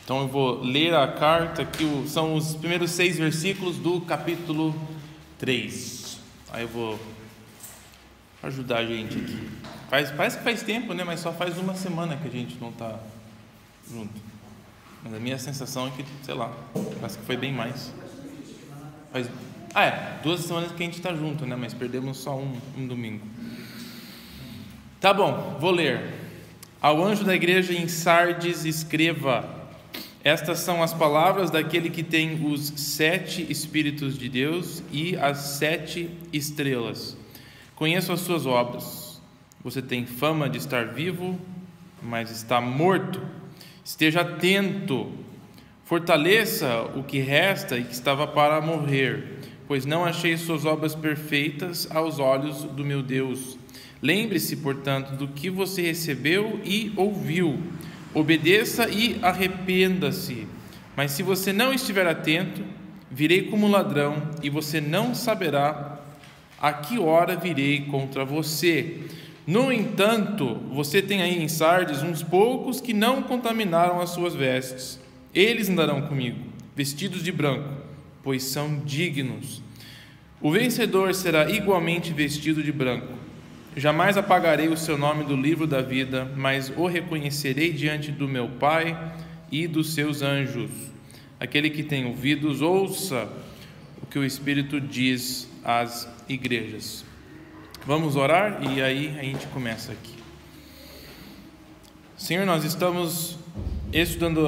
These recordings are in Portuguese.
Então eu vou ler a carta, que são os primeiros 6 versículos do capítulo 3. Aí eu vou ajudar a gente aqui. Parece que faz tempo, né? Mas só faz uma semana que a gente não está junto. Mas a minha sensação é que, sei lá, parece que foi bem mais. 2 semanas que a gente está junto, né? Mas perdemos só um domingo. Tá bom, vou ler. Ao anjo da igreja em Sardes escreva: estas são as palavras daquele que tem os 7 Espíritos de Deus e as 7 estrelas. Conheço as suas obras. Você tem fama de estar vivo, mas está morto. Esteja atento. Fortaleça o que resta e que estava para morrer, pois não achei suas obras perfeitas aos olhos do meu Deus. Lembre-se, portanto, do que você recebeu e ouviu. Obedeça e arrependa-se. Mas se você não estiver atento, virei como ladrão e você não saberá a que hora virei contra você. No entanto, você tem aí em Sardes uns poucos que não contaminaram as suas vestes. Eles andarão comigo, vestidos de branco, pois são dignos. O vencedor será igualmente vestido de branco. Jamais apagarei o seu nome do livro da vida, mas o reconhecerei diante do meu Pai e dos seus anjos. Aquele que tem ouvidos, ouça o que o Espírito diz às igrejas. Vamos orar e aí a gente começa aqui. Senhor, nós estamos estudando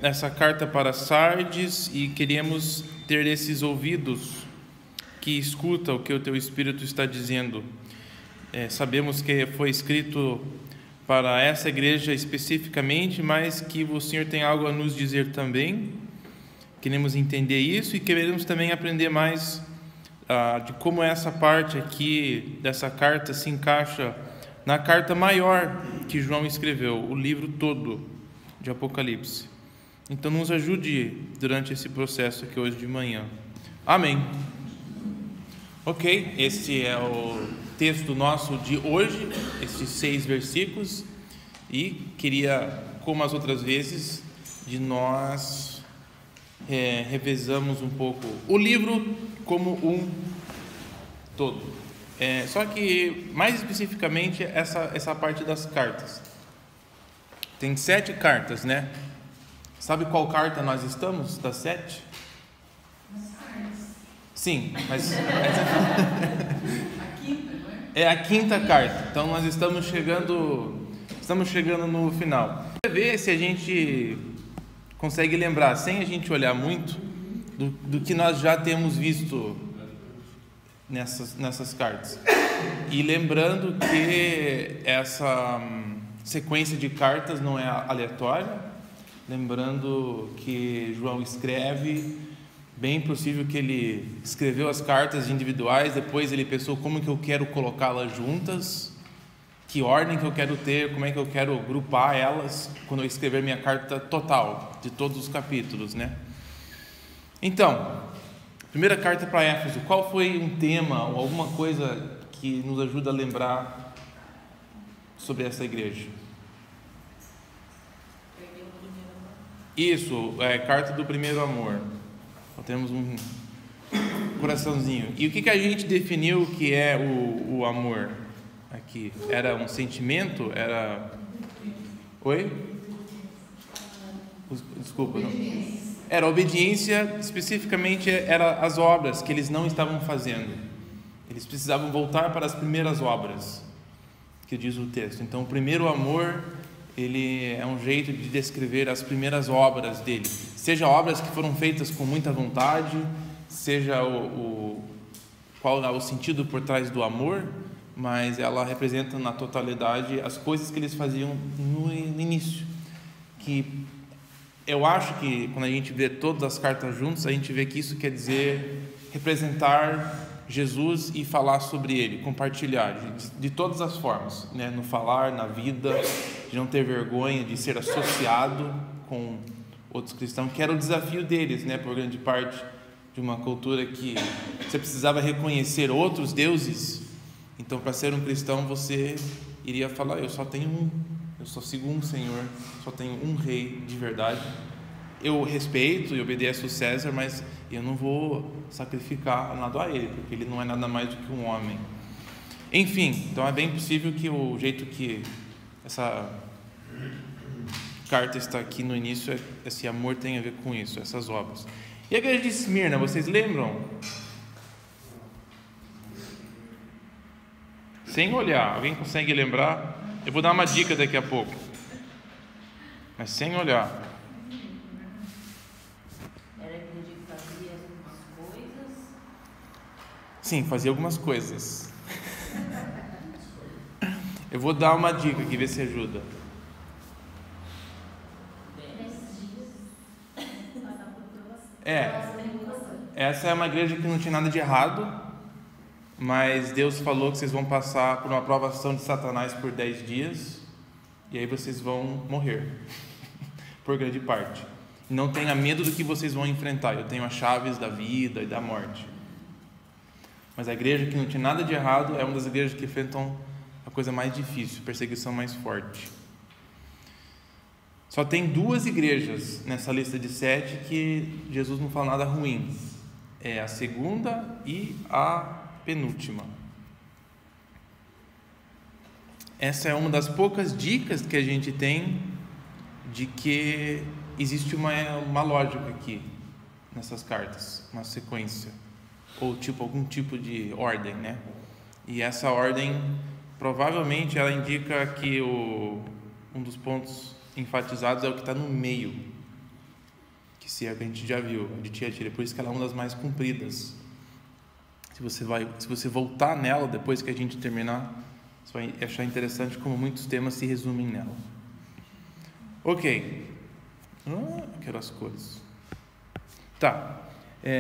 essa carta para Sardes e queremos ter esses ouvidos que escutam o que o Teu Espírito está dizendo. Sabemos que foi escrito para essa igreja especificamente, mas que o Senhor tem algo a nos dizer também. Queremos entender isso e queremos também aprender mais de como essa parte aqui dessa carta se encaixa na carta maior que João escreveu, o livro todo de Apocalipse. Então nos ajude durante esse processo aqui hoje de manhã. Amém. Ok, esse é o texto nosso de hoje, esses 6 versículos, e queria, como as outras vezes, de nós revezamos um pouco o livro como um todo. Só que, mais especificamente, essa parte das cartas. Tem 7 cartas, né? Sabe qual carta nós estamos, das 7? Sim, mas... É a 5ª carta, então nós estamos chegando no final. Vamos ver se a gente consegue lembrar, sem a gente olhar muito, do que nós já temos visto nessas cartas. E lembrando que essa sequência de cartas não é aleatória, lembrando que João escreve... Bem possível que ele escreveu as cartas individuais, depois ele pensou como que eu quero colocá-las juntas, que ordem que eu quero ter, como é que eu quero grupar elas quando eu escrever minha carta total, de todos os capítulos, né? Então, primeira carta para Éfeso, qual foi um tema ou alguma coisa que nos ajuda a lembrar sobre essa igreja? Isso, carta do primeiro amor. Temos um coraçãozinho. E o que a gente definiu que é o amor aqui? Era um sentimento? Era... Oi? Desculpa. Não. Era obediência, especificamente era as obras que eles não estavam fazendo. Eles precisavam voltar para as primeiras obras, que diz o texto. Então, o primeiro amor, ele é um jeito de descrever as primeiras obras dele. Seja obras que foram feitas com muita vontade, seja qual é o sentido por trás do amor, mas ela representa na totalidade as coisas que eles faziam no início. Que eu acho que quando a gente vê todas as cartas juntas, a gente vê que isso quer dizer representar Jesus e falar sobre Ele, compartilhar de todas as formas, né? No falar, na vida, de não ter vergonha de ser associado com outros cristãos, que era o desafio deles, né? Por grande parte de uma cultura que você precisava reconhecer outros deuses. Então, para ser um cristão, você iria falar: eu só sigo um Senhor, só tenho um Rei de verdade, eu respeito e obedeço o César, mas eu não vou sacrificar nada a ele, porque ele não é nada mais do que um homem. Enfim, então é bem possível que o jeito que essa carta está aqui no início, esse amor tem a ver com isso, essas obras. E a igreja de Esmirna, vocês lembram? Sem olhar, alguém consegue lembrar? Eu vou dar uma dica daqui a pouco, mas sem olhar. Era a igreja que fazia algumas coisas? Sim, fazia algumas coisas. Eu vou dar uma dica aqui, ver se ajuda. Essa é uma igreja que não tinha nada de errado, mas Deus falou que vocês vão passar por uma provação de Satanás por 10 dias, e aí vocês vão morrer, por grande parte. Não tenha medo do que vocês vão enfrentar, eu tenho as chaves da vida e da morte. Mas a igreja que não tinha nada de errado é uma das igrejas que enfrentam a coisa mais difícil, a perseguição mais forte. Só tem 2 igrejas nessa lista de 7 que Jesus não fala nada ruim. É a segunda e a penúltima. Essa é uma das poucas dicas que a gente tem de que existe uma lógica aqui nessas cartas, uma sequência, ou algum tipo de ordem, né? E essa ordem provavelmente ela indica que um dos pontos enfatizados é o que está no meio, que se a gente já viu, de Tiatira, por isso que ela é uma das mais compridas. Se você voltar nela depois que a gente terminar, você vai achar interessante como muitos temas se resumem nela. Ok. Quero as cores. Tá.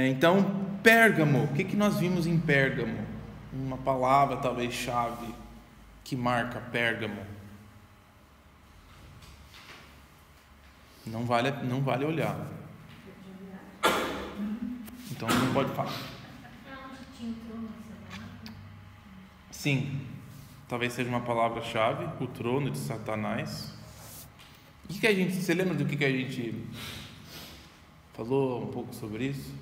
Então, Pérgamo. O que nós vimos em Pérgamo? Uma palavra, talvez, chave, que marca Pérgamo. Não vale olhar. Então não pode falar. Sim, talvez seja uma palavra-chave, o trono de Satanás. Você lembra do que a gente falou um pouco sobre isso?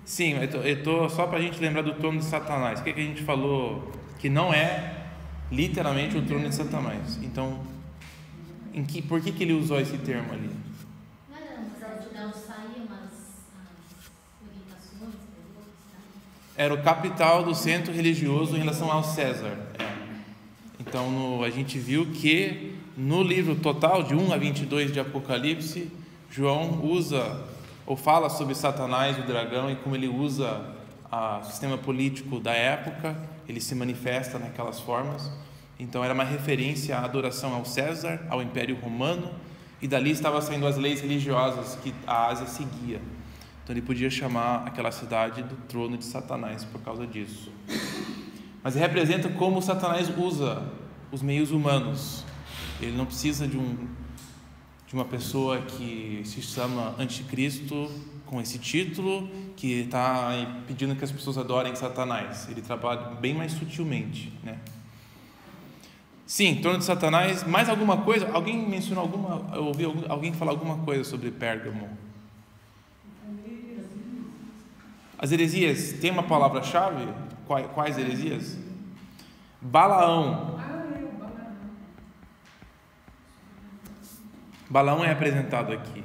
Sim, eu tô só para a gente lembrar do trono de Satanás. O que a gente falou que não é literalmente o trono de Satanás? Então, por que ele usou esse termo ali? Era o capital do centro religioso em relação ao César. Então, a gente viu que no livro total, de 1 a 22 de Apocalipse, João usa ou fala sobre Satanás, o dragão, e como ele usa o sistema político da época, ele se manifesta naquelas formas. Então, era uma referência à adoração ao César, ao Império Romano, e dali estavam saindo as leis religiosas que a Ásia seguia. Então ele podia chamar aquela cidade do trono de Satanás por causa disso. Mas representa como Satanás usa os meios humanos. Ele não precisa de uma pessoa que se chama anticristo com esse título, que está pedindo que as pessoas adorem Satanás. Ele trabalha bem mais sutilmente, né? Sim, trono de Satanás. Mais alguma coisa? Alguém mencionou eu ouvi alguém falar alguma coisa sobre Pérgamo? As heresias, tem uma palavra-chave? Quais heresias? Balaão. Balaão é apresentado aqui.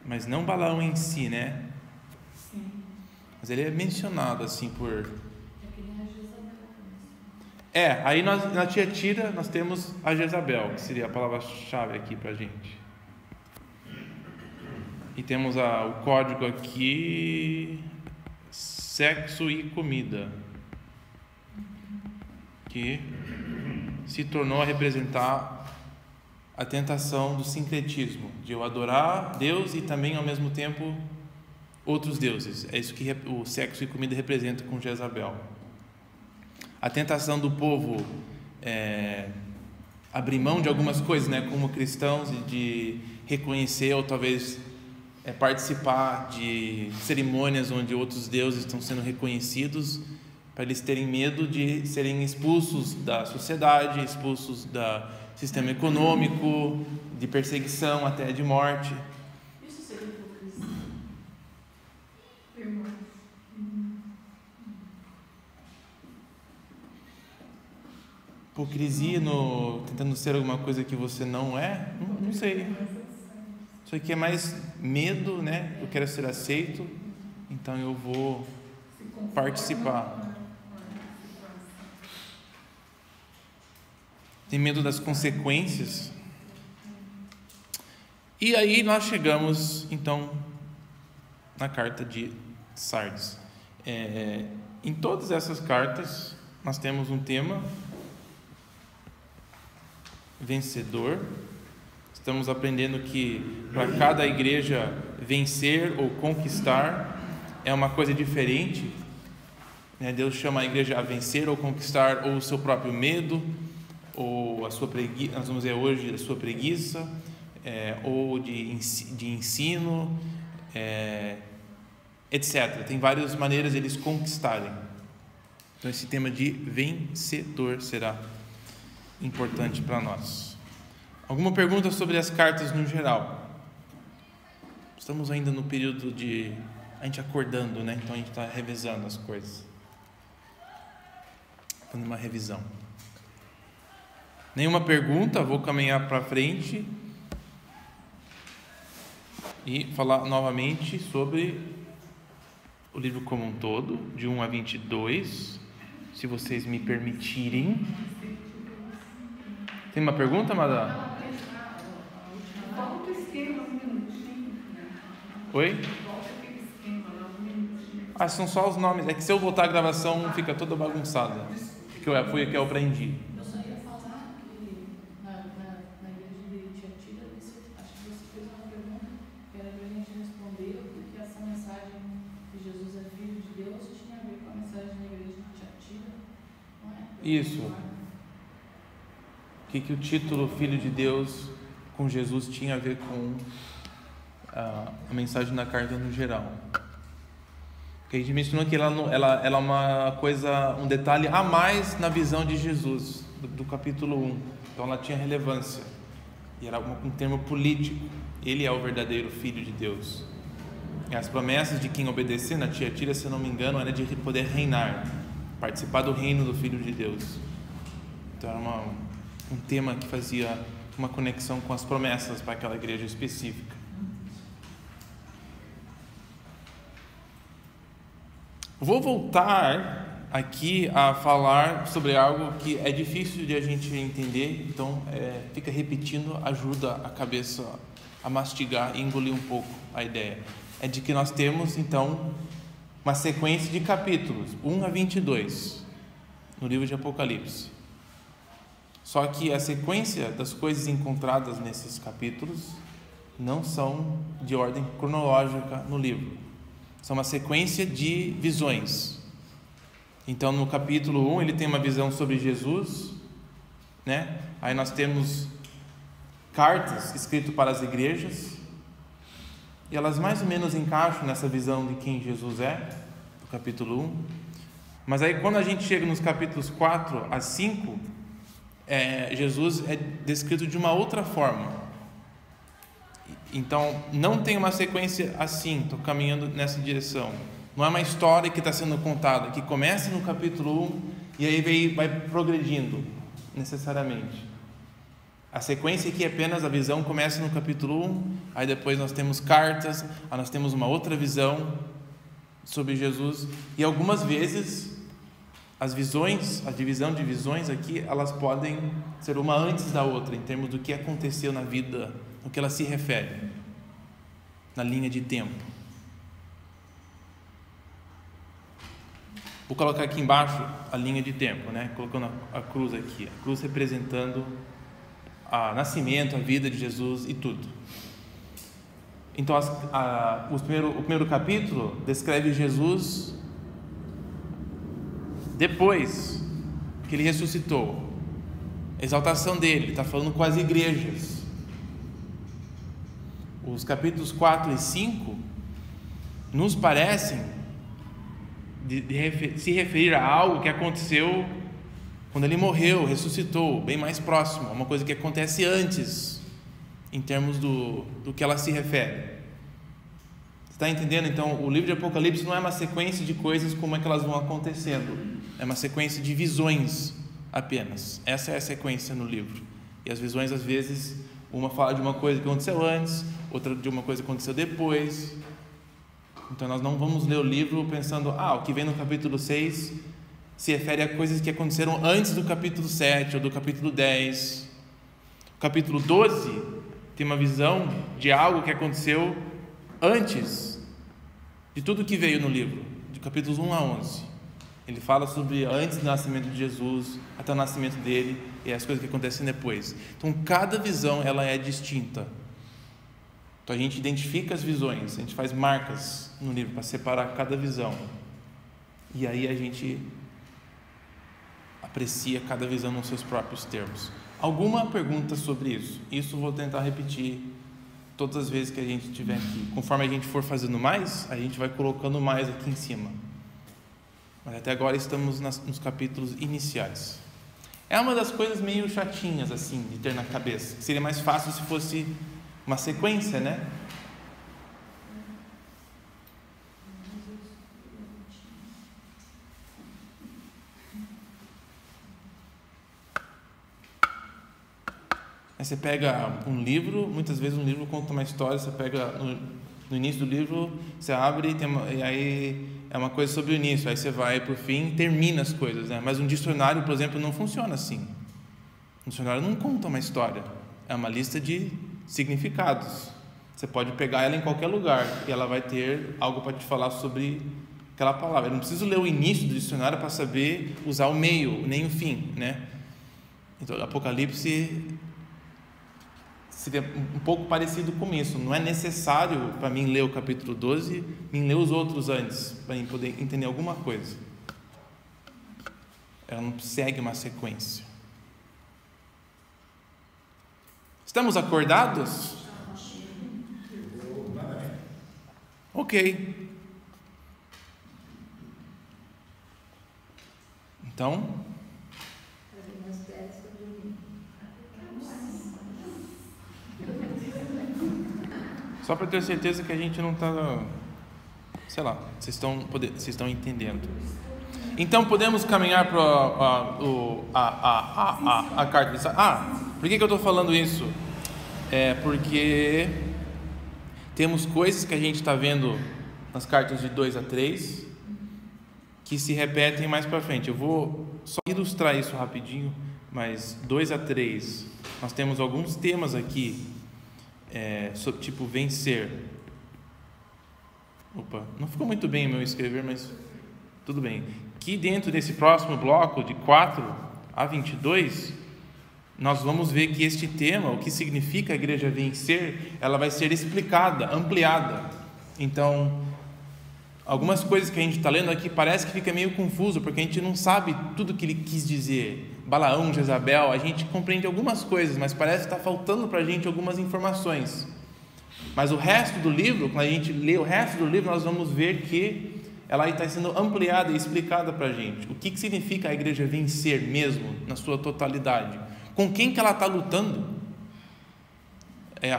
Mas não Balaão em si, né? Mas ele é mencionado assim por... aí na Tiatira nós temos a Jezabel, que seria a palavra-chave aqui pra gente. E temos o código aqui, sexo e comida, que se tornou a representar a tentação do sincretismo, de eu adorar Deus e também ao mesmo tempo outros deuses. É isso que o sexo e comida representa com Jezabel. A tentação do povo abrir mão de algumas coisas, né, como cristãos, e de reconhecer ou talvez participar de cerimônias onde outros deuses estão sendo reconhecidos, para eles terem medo de serem expulsos da sociedade, expulsos do sistema econômico, de perseguição até de morte. Isso seria hipocrisia. Hipocrisia tentando ser alguma coisa que você não é? Não sei. Isso aqui é mais medo, né? Eu quero ser aceito, então eu vou participar. Tem medo das consequências. E aí nós chegamos, então, na carta de Sardes. Em todas essas cartas, nós temos um tema: vencedor. Estamos aprendendo que para cada igreja vencer ou conquistar é uma coisa diferente. Deus chama a igreja a vencer ou conquistar ou o seu próprio medo, ou a sua preguiça, nós vamos ver hoje a sua preguiça, ou de ensino, etc. Tem várias maneiras de eles conquistarem. Então esse tema de vencedor será importante para nós. Alguma pergunta sobre as cartas no geral? Estamos ainda no período de a gente acordando, né? Então a gente está revisando as coisas, fazendo uma revisão. Nenhuma pergunta? Vou caminhar para frente e falar novamente sobre o livro como um todo, de 1 a 22, se vocês me permitirem. Tem uma pergunta, Madá? Volta o esquema, um minutinho. Oi? Volta aquele esquema lá, um minutinho. São só os nomes. É que se eu voltar a gravação fica toda bagunçada. Foi o que eu aprendi. Eu só ia falar que na igreja de Tiatira, acho que você fez uma pergunta que era para a gente responder, porque essa mensagem de Jesus é filho de Deus tinha a ver com a mensagem da igreja de Tiatira, não é? Isso. O que o título Filho de Deus com Jesus tinha a ver com a mensagem da carta no geral? Porque a gente mencionou que ela é uma coisa, um detalhe a mais na visão de Jesus, do capítulo 1. Então ela tinha relevância. E era um termo político. Ele é o verdadeiro Filho de Deus. E as promessas de quem obedecer na Tiatira, se eu não me engano, era de poder reinar, participar do reino do Filho de Deus. Então era um tema que fazia uma conexão com as promessas para aquela igreja específica. Vou voltar aqui a falar sobre algo que é difícil de a gente entender, então fica repetindo, ajuda a cabeça a mastigar e engolir um pouco a ideia. É de que nós temos então uma sequência de capítulos 1 a 22 no livro de Apocalipse. Só que a sequência das coisas encontradas nesses capítulos não são de ordem cronológica no livro. São uma sequência de visões. Então, no capítulo 1, ele tem uma visão sobre Jesus, né? Aí nós temos cartas escritas para as igrejas, e elas mais ou menos encaixam nessa visão de quem Jesus é, do capítulo 1. Mas aí, quando a gente chega nos capítulos 4 a 5, Jesus é descrito de uma outra forma. Então, não tem uma sequência assim, estou caminhando nessa direção. Não é uma história que está sendo contada, que começa no capítulo 1 e aí vai progredindo, necessariamente. A sequência aqui é apenas a visão começa no capítulo 1, aí depois nós temos cartas, aí nós temos uma outra visão sobre Jesus, e algumas vezes as visões, a divisão de visões aqui, elas podem ser uma antes da outra, em termos do que aconteceu na vida, no que ela se refere, na linha de tempo. Vou colocar aqui embaixo a linha de tempo, né? Colocando a cruz aqui, a cruz representando o nascimento, a vida de Jesus e tudo. Então, o primeiro capítulo descreve Jesus depois que ele ressuscitou, a exaltação dele, está falando com as igrejas. Os capítulos 4 e 5 nos parecem se referir a algo que aconteceu quando ele morreu, ressuscitou, bem mais próximo, uma coisa que acontece antes, em termos do que ela se refere. Você está entendendo? Então, o livro de Apocalipse não é uma sequência de coisas como é que elas vão acontecendo, é uma sequência de visões apenas. Essa é a sequência no livro. E as visões, às vezes, uma fala de uma coisa que aconteceu antes, outra de uma coisa que aconteceu depois. Então nós não vamos ler o livro pensando, o que vem no capítulo 6 se refere a coisas que aconteceram antes do capítulo 7 ou do capítulo 10. O capítulo 12 tem uma visão de algo que aconteceu antes de tudo que veio no livro, de capítulos 1 a 11. Ele fala sobre antes do nascimento de Jesus, até o nascimento dele e as coisas que acontecem depois. Então cada visão ela é distinta. Então a gente identifica as visões, a gente faz marcas no livro para separar cada visão. E aí a gente aprecia cada visão nos seus próprios termos. Alguma pergunta sobre isso? Isso eu vou tentar repetir todas as vezes que a gente estiver aqui. Conforme a gente for fazendo mais, a gente vai colocando mais aqui em cima. Mas até agora estamos nos capítulos iniciais. É uma das coisas meio chatinhas assim de ter na cabeça. Seria mais fácil se fosse uma sequência, né? Aí você pega um livro, muitas vezes um livro conta uma história, você pega no início do livro, você abre e aí é uma coisa sobre o início, aí você vai para o fim e termina as coisas, né? Mas um dicionário, por exemplo, não funciona assim. Um dicionário não conta uma história, é uma lista de significados. Você pode pegar ela em qualquer lugar e ela vai ter algo para te falar sobre aquela palavra. Eu não preciso ler o início do dicionário para saber usar o meio, nem o fim, né? Então, Apocalipse seria um pouco parecido com isso. Não é necessário para mim ler o capítulo 12, mim ler os outros antes, para mim poder entender alguma coisa. Ela não segue uma sequência. Estamos acordados? Ok. Então, só para ter certeza que a gente não está, sei lá, vocês estão entendendo. Então podemos caminhar para a carta de por que eu estou falando isso? É porque temos coisas que a gente está vendo nas cartas de 2 a 3 que se repetem mais para frente. Eu vou só ilustrar isso rapidinho, mas 2 a 3 nós temos alguns temas aqui, tipo vencer. Opa, não ficou muito bem o meu escrever, mas tudo bem. Que dentro desse próximo bloco de 4 a 22 nós vamos ver que este tema, o que significa a igreja vencer, ela vai ser explicada, ampliada. Então, algumas coisas que a gente está lendo aqui parece que fica meio confuso, porque a gente não sabe tudo o que ele quis dizer. Balaão, Jezabel, a gente compreende algumas coisas, mas parece que está faltando para a gente algumas informações. Mas o resto do livro, quando a gente lê o resto do livro, nós vamos ver que ela está sendo ampliada e explicada para a gente. O que significa a igreja vencer mesmo, na sua totalidade? Com quem que ela está lutando?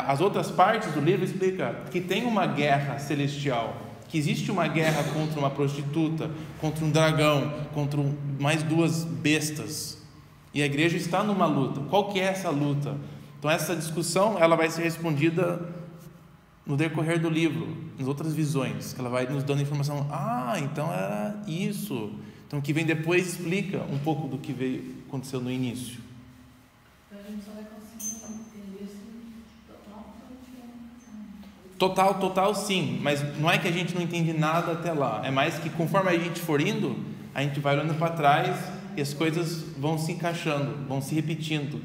As outras partes do livro explicam que tem uma guerra celestial, que existe uma guerra contra uma prostituta, contra um dragão, contra mais 2 bestas, e a igreja está numa luta. Qual que é essa luta? Então essa discussão ela vai ser respondida no decorrer do livro, nas outras visões, que ela vai nos dando informação. Então era isso. Então o que vem depois explica um pouco do que aconteceu no início. Então a gente só vai conseguir entender isso Total sim, mas não é que a gente não entende nada até lá, é mais que conforme a gente for indo, a gente vai olhando para trás e as coisas vão se encaixando, vão se repetindo.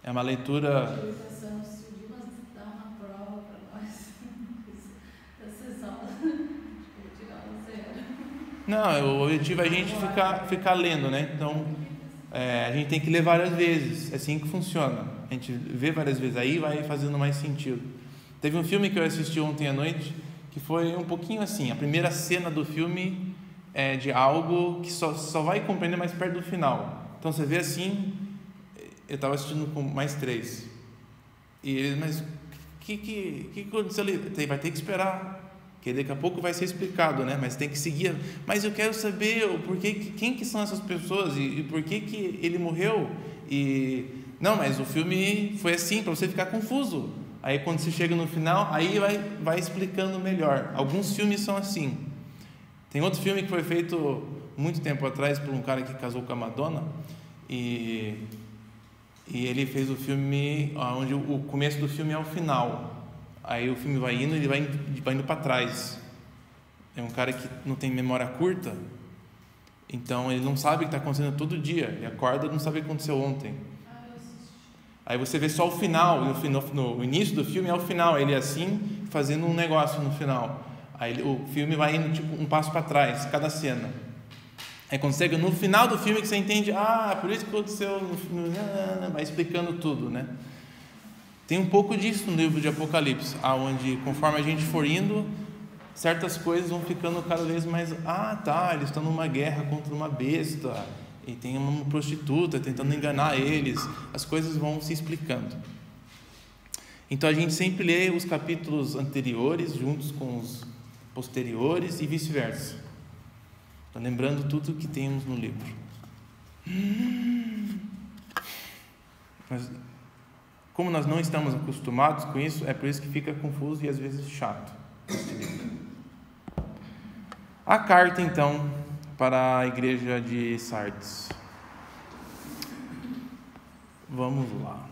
É uma leitura. Não, o objetivo é a gente ficar lendo, né? Então, a gente tem que ler várias vezes, é assim que funciona. A gente vê várias vezes, aí vai fazendo mais sentido. Teve um filme que eu assisti ontem à noite, que foi um pouquinho assim. A primeira cena do filme de algo que só vai compreender mais perto do final. Então você vê assim, eu estava assistindo com mais 3, e eles, mas o que aconteceu ali? Vai ter que esperar, que daqui a pouco vai ser explicado, né? Mas tem que seguir. Mas eu quero saber o porquê, quem que são essas pessoas e por que ele morreu. E não, mas o filme foi assim para você ficar confuso. Aí quando você chega no final, aí vai explicando melhor. Alguns filmes são assim. Tem outro filme que foi feito muito tempo atrás por um cara que casou com a Madonna, e ele fez o filme onde o começo do filme é o final. Aí o filme vai indo, ele vai indo para trás. É um cara que não tem memória curta, então ele não sabe o que está acontecendo todo dia. Ele acorda e não sabe o que aconteceu ontem. Aí você vê só o final, no início do filme é o final, ele assim, fazendo um negócio no final. Aí o filme vai indo tipo um passo para trás, cada cena. Aí quando chega no final do filme que você entende, por isso que aconteceu, vai explicando tudo, né? Tem um pouco disso no livro de Apocalipse, onde conforme a gente for indo, certas coisas vão ficando cada vez mais, eles estão numa guerra contra uma besta, e tem uma prostituta tentando enganar eles, as coisas vão se explicando. Então a gente sempre lê os capítulos anteriores juntos com os posteriores e vice-versa. Estou lembrando tudo que temos no livro. Mas como nós não estamos acostumados com isso, é por isso que fica confuso e às vezes chato. A carta então para a igreja de Sardes. Vamos lá.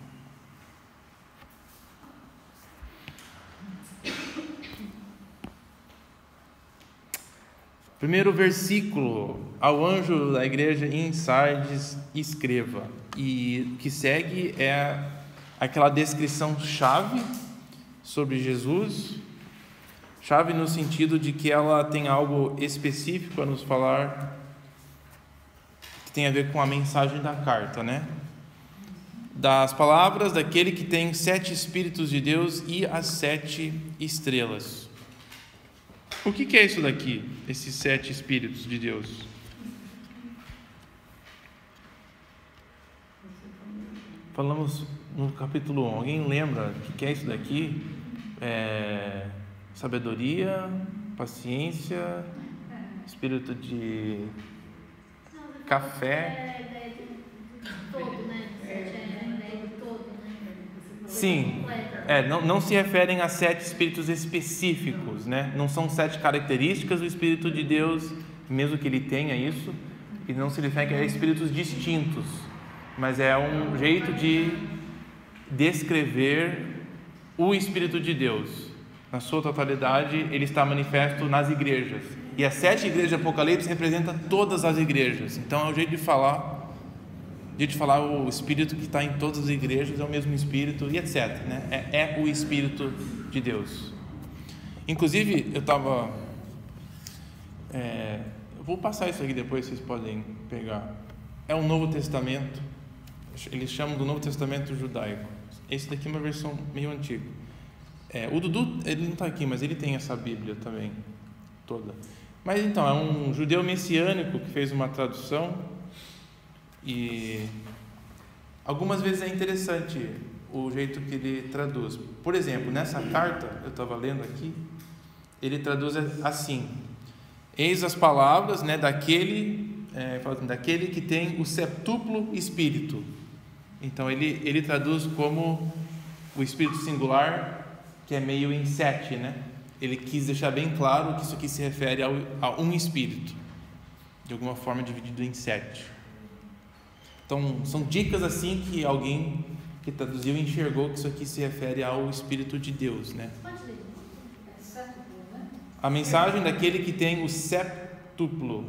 Primeiro versículo: ao anjo da igreja em Sardes escreva. E o que segue é aquela descrição chave sobre Jesus, chave no sentido de que ela tem algo específico a nos falar, que tem a ver com a mensagem da carta, né? Das palavras daquele que tem 7 Espíritos de Deus e as 7 estrelas. O que é isso daqui, esses 7 Espíritos de Deus? Falamos no capítulo 1. Alguém lembra o que é isso daqui? Sabedoria, paciência, espírito de café. Todo, né? Todo, né? Sim, não se referem a 7 espíritos específicos, né? Não são 7 características do Espírito de Deus, mesmo que ele tenha isso, e não se refere a espíritos distintos, mas é um jeito de descrever o Espírito de Deus. Na sua totalidade, ele está manifesto nas igrejas. E as 7 igrejas de Apocalipse representam todas as igrejas. Então é o jeito de falar o Espírito que está em todas as igrejas, é o mesmo Espírito, e etc. Né? É o Espírito de Deus. Inclusive, eu estava... eu vou passar isso aqui depois, vocês podem pegar. É o Novo Testamento. Eles chamam do Novo Testamento judaico. Esse daqui é uma versão meio antiga. O Dudu, ele não está aqui, mas ele tem essa Bíblia também, toda. Mas então, é um judeu messiânico que fez uma tradução, e algumas vezes é interessante o jeito que ele traduz. Por exemplo, nessa carta, eu estava lendo aqui, ele traduz assim: eis as palavras, né, daquele que tem o septuplo Espírito. Então ele traduz como o Espírito singular, que é meio em 7, né? Ele quis deixar bem claro que isso aqui se refere a um Espírito, de alguma forma dividido em 7. Então, são dicas assim que alguém que traduziu enxergou que isso aqui se refere ao Espírito de Deus, né? A mensagem daquele que tem o septuplo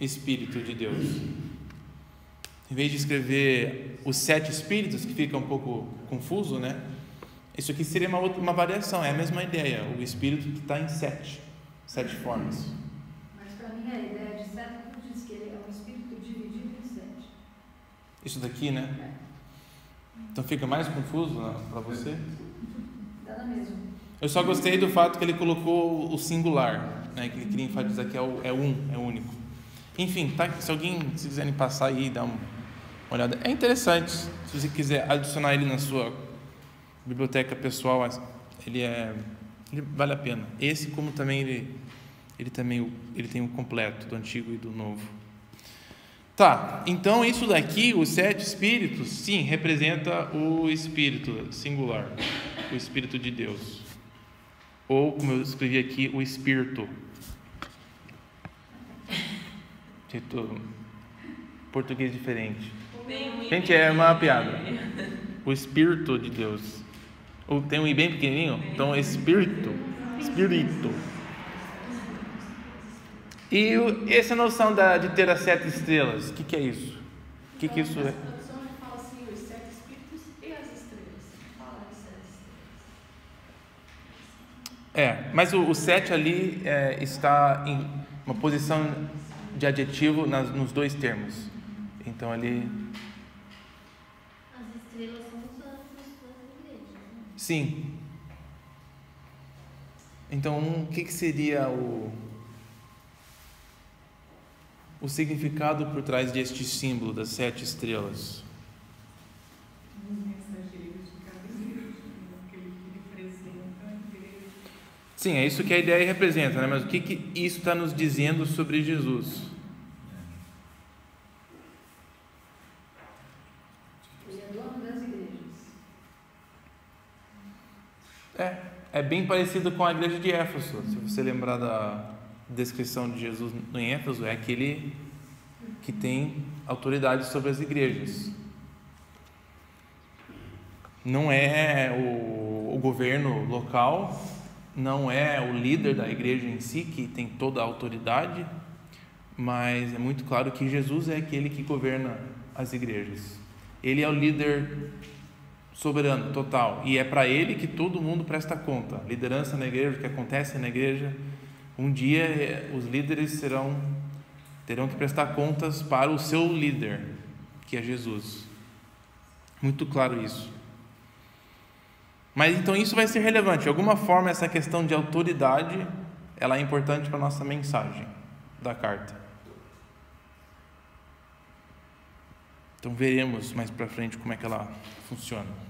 Espírito de Deus. Em vez de escrever os 7 Espíritos, que fica um pouco confuso, né? Isso aqui seria uma variação, é a mesma ideia, o Espírito que está em 7 formas. Mas para mim a ideia de septo diz que ele é um Espírito dividido em 7. Isso daqui, né? Então fica mais confuso para você? Dá na mesma. Eu só gostei do fato que ele colocou o singular, né? Que ele queria enfatizar que é único. Enfim, tá? Se quiserem passar aí e dar uma olhada, é interessante. Se você quiser adicionar ele na sua biblioteca pessoal, ele vale a pena. Esse, como também ele tem o completo do Antigo e do Novo. Tá, então isso daqui, os 7 Espíritos, sim, representa o Espírito singular, o Espírito de Deus. Ou, como eu escrevi aqui, o Espírito. Português diferente. Gente, é uma piada. O Espírito de Deus. Tem um I bem pequenininho? Então, Espírito. E essa noção de ter as 7 estrelas, o que é isso? O que isso é? A tradução fala assim, os 7 Espíritos e as estrelas. Fala as 7 estrelas. Mas o 7 ali está em uma posição de adjetivo nos 2 termos. Então ali... As estrelas são os anjos das igrejas, né? Sim. Então, o que seria o significado por trás deste símbolo das 7 estrelas? Os mensageiros de cada igreja, aquele que representa a igreja. Sim, é isso que a ideia representa, né? Mas o que isso está nos dizendo sobre Jesus? Ele é dono das igrejas. É bem parecido com a igreja de Éfeso. Se você lembrar da descrição de Jesus em Éfeso, é aquele que tem autoridade sobre as igrejas. Não é o governo local, não é o líder da igreja em si que tem toda a autoridade, mas é muito claro que Jesus é aquele que governa as igrejas. Ele é o líder soberano, total, e é para ele que todo mundo presta conta. Liderança na igreja, o que acontece na igreja, um dia os líderes terão que prestar contas para o seu líder, que é Jesus. Muito claro isso. Mas então isso vai ser relevante. De alguma forma, essa questão de autoridade, ela é importante para a nossa mensagem da carta. Então veremos mais para frente como é que ela funciona.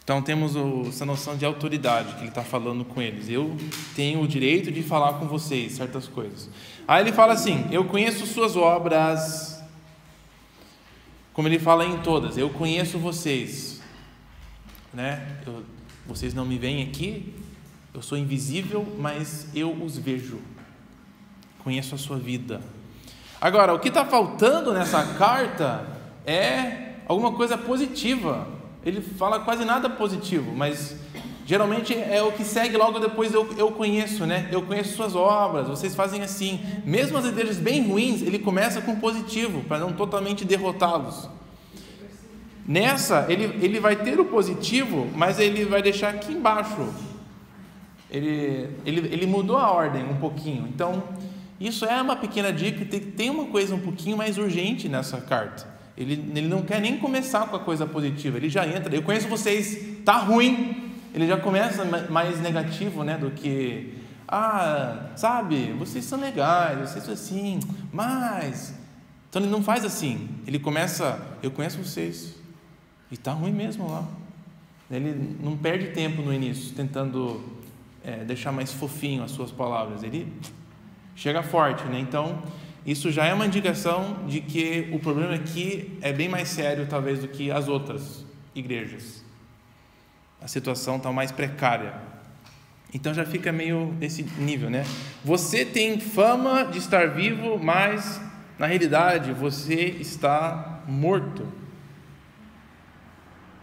Então temos essa noção de autoridade que ele está falando com eles. Eu tenho o direito de falar com vocês certas coisas. Aí ele fala assim: eu conheço suas obras, como ele fala em todas. Eu conheço vocês, né? Vocês não me veem aqui. Eu sou invisível, mas eu os vejo. Conheço a sua vida. Agora, o que está faltando nessa carta é alguma coisa positiva. Ele fala quase nada positivo, mas geralmente é o que segue logo depois. Eu conheço, né? Eu conheço suas obras, vocês fazem assim. Mesmo as ideias bem ruins, ele começa com positivo, para não totalmente derrotá-los. Nessa, ele vai ter o positivo, mas ele vai deixar aqui embaixo. Ele mudou a ordem um pouquinho. Então, isso é uma pequena dica. Tem uma coisa um pouquinho mais urgente nessa carta. Ele não quer nem começar com a coisa positiva. Ele já entra: eu conheço vocês, tá ruim. Ele já começa mais negativo, né? Do que, sabe, vocês são legais, vocês são assim, mas... Então ele não faz assim. Ele começa: eu conheço vocês, e tá ruim mesmo lá. Ele não perde tempo no início tentando deixar mais fofinho as suas palavras. Ele chega forte, né? Então isso já é uma indicação de que o problema aqui é bem mais sério talvez do que as outras igrejas. A situação está mais precária. Então já fica meio nesse nível, né? Você tem fama de estar vivo, mas na realidade você está morto.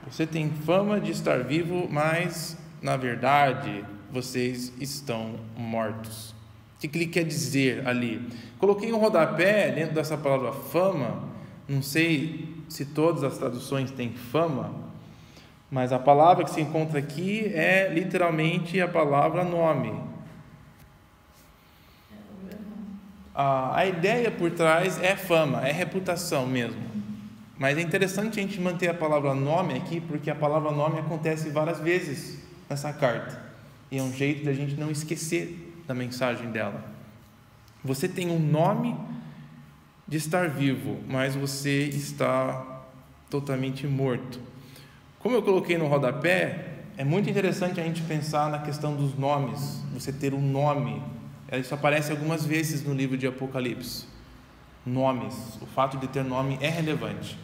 Você tem fama de estar vivo, mas na verdade vocês estão mortos. O que ele quer dizer ali? Coloquei um rodapé dentro dessa palavra fama. Não sei se todas as traduções têm fama, mas a palavra que se encontra aqui é literalmente a palavra nome. A ideia por trás é fama, é reputação mesmo. Mas é interessante a gente manter a palavra nome aqui, porque a palavra nome acontece várias vezes nessa carta. E é um jeito de a gente não esquecer da mensagem dela. Você tem um nome de estar vivo, mas você está totalmente morto. Como eu coloquei no rodapé, é muito interessante a gente pensar na questão dos nomes. Você ter um nome, isso aparece algumas vezes no livro de Apocalipse. Nomes, o fato de ter nome é relevante.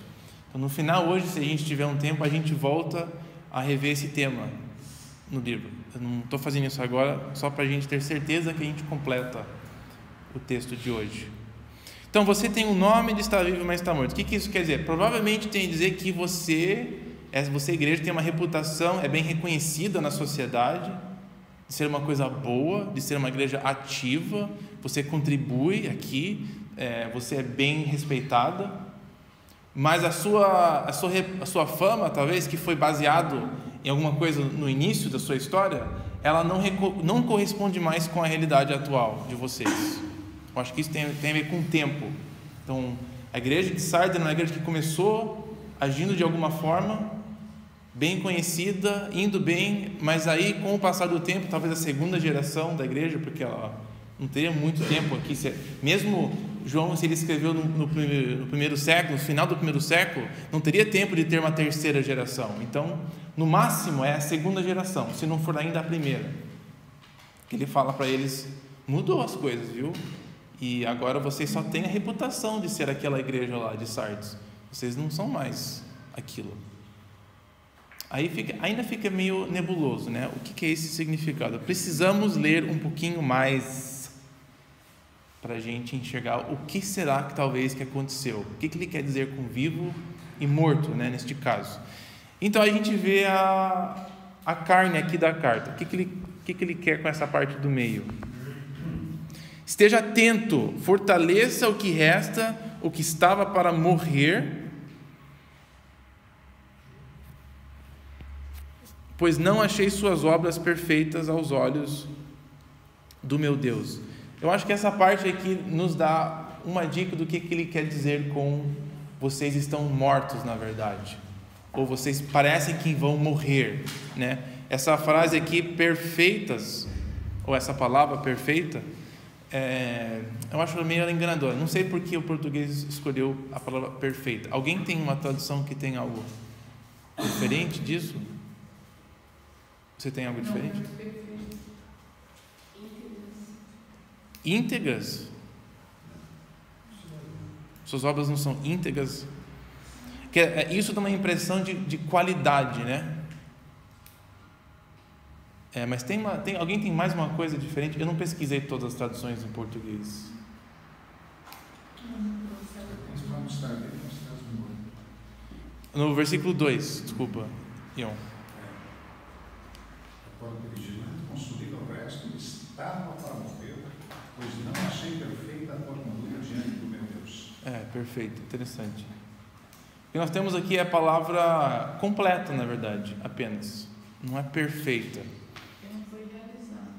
Então, no final, hoje, se a gente tiver um tempo, a gente volta a rever esse tema no livro. Eu não estou fazendo isso agora só para a gente ter certeza que a gente completa o texto de hoje. Então, você tem um nome de estar vivo, mas está morto. O que isso quer dizer? Provavelmente tem a dizer que você, igreja, tem uma reputação, é bem reconhecida na sociedade, de ser uma coisa boa, de ser uma igreja ativa, você contribui aqui, você é bem respeitada, mas a sua fama, talvez, que foi baseado em alguma coisa no início da sua história, ela não corresponde mais com a realidade atual de vocês. Eu acho que isso tem a ver com o tempo. Então, a igreja de Sardes era uma igreja que começou agindo de alguma forma, bem conhecida, indo bem, mas aí, com o passar do tempo, talvez a segunda geração da igreja, porque ela não teria muito tempo aqui, mesmo João, se ele escreveu no primeiro século, no final do primeiro século, não teria tempo de ter uma terceira geração. Então, no máximo é a segunda geração, se não for ainda a primeira. Que ele fala para eles, mudou as coisas, viu? E agora vocês só têm a reputação de ser aquela igreja lá de Sardes. Vocês não são mais aquilo. Aí ainda fica meio nebuloso, né? O que é esse significado? Precisamos ler um pouquinho mais para a gente enxergar o que será que talvez que aconteceu. O que ele quer dizer com vivo e morto, né? Neste caso. Então a gente vê a carne aqui da carta. O que ele quer com essa parte do meio? Esteja atento, fortaleça o que resta, o que estava para morrer, pois não achei suas obras perfeitas aos olhos do meu Deus. Eu acho que essa parte aqui nos dá uma dica do que ele quer dizer com vocês estão mortos, na verdade, ou vocês parecem que vão morrer, né? Essa frase aqui, perfeitas, ou essa palavra perfeita, eu acho meio enganadora. Não sei por que o português escolheu a palavra perfeita. Alguém tem uma tradução que tem algo diferente disso? Você tem algo diferente? Íntegras? Suas obras não são íntegras? Isso dá uma impressão de qualidade, né? Mas alguém tem mais uma coisa diferente? Eu não pesquisei todas as traduções em português. No versículo 2, desculpa, Ion. Agora, o vigilante consumido ao resto estava para morrer, pois não achei perfeita a tua armadura diante do meu Deus. Perfeito, interessante. O que nós temos aqui é a palavra completa, na verdade, apenas. Não é perfeita. Não foi realizado.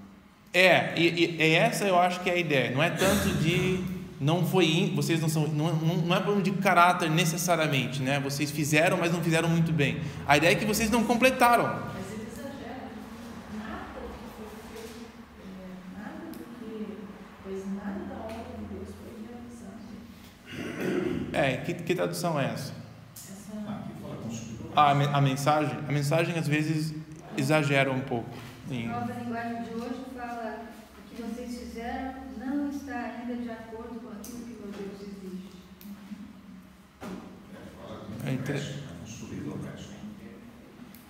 E essa eu acho que é a ideia. Não é tanto de não foi, vocês não são, não é problema de caráter necessariamente, né? Vocês fizeram, mas não fizeram muito bem. A ideia é que vocês não completaram. Mas ele exagera. Nada do que foi feito, pois nada da obra de Deus foi realizado. Que tradução é essa? Aqui fala consumidor. A mensagem às vezes exagera um pouco. A nova linguagem de hoje fala que o que vocês fizeram não está ainda de acordo com aquilo que meu Deus exige.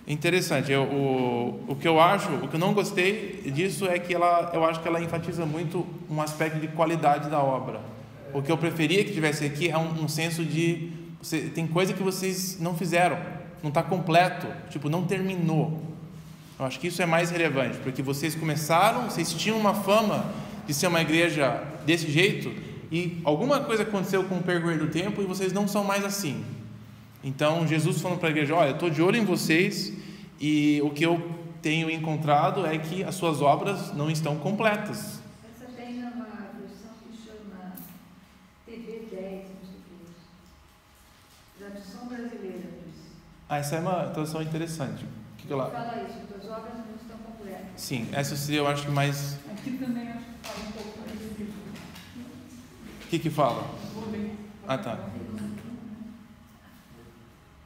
Interessante. O que eu não gostei disso é que eu acho que ela enfatiza muito um aspecto de qualidade da obra. O que eu preferia que tivesse aqui é um senso de tem coisa que vocês não fizeram, não está completo, não terminou. Eu acho que isso é mais relevante, porque vocês tinham uma fama de ser uma igreja desse jeito, e alguma coisa aconteceu com o percorrer do tempo e vocês não são mais assim. Então Jesus falando para a igreja, olha, eu estou de olho em vocês, e o que eu tenho encontrado é que as suas obras não estão completas. Essa tem uma versão que chama TV 10, tradução brasileira disso. Essa é uma tradução interessante. Fala isso, tuas obras não estão Sim, essa seria, eu acho que mais... Aqui também acho que fala um pouco parecido. O que fala? Vou ler. Ah, tá.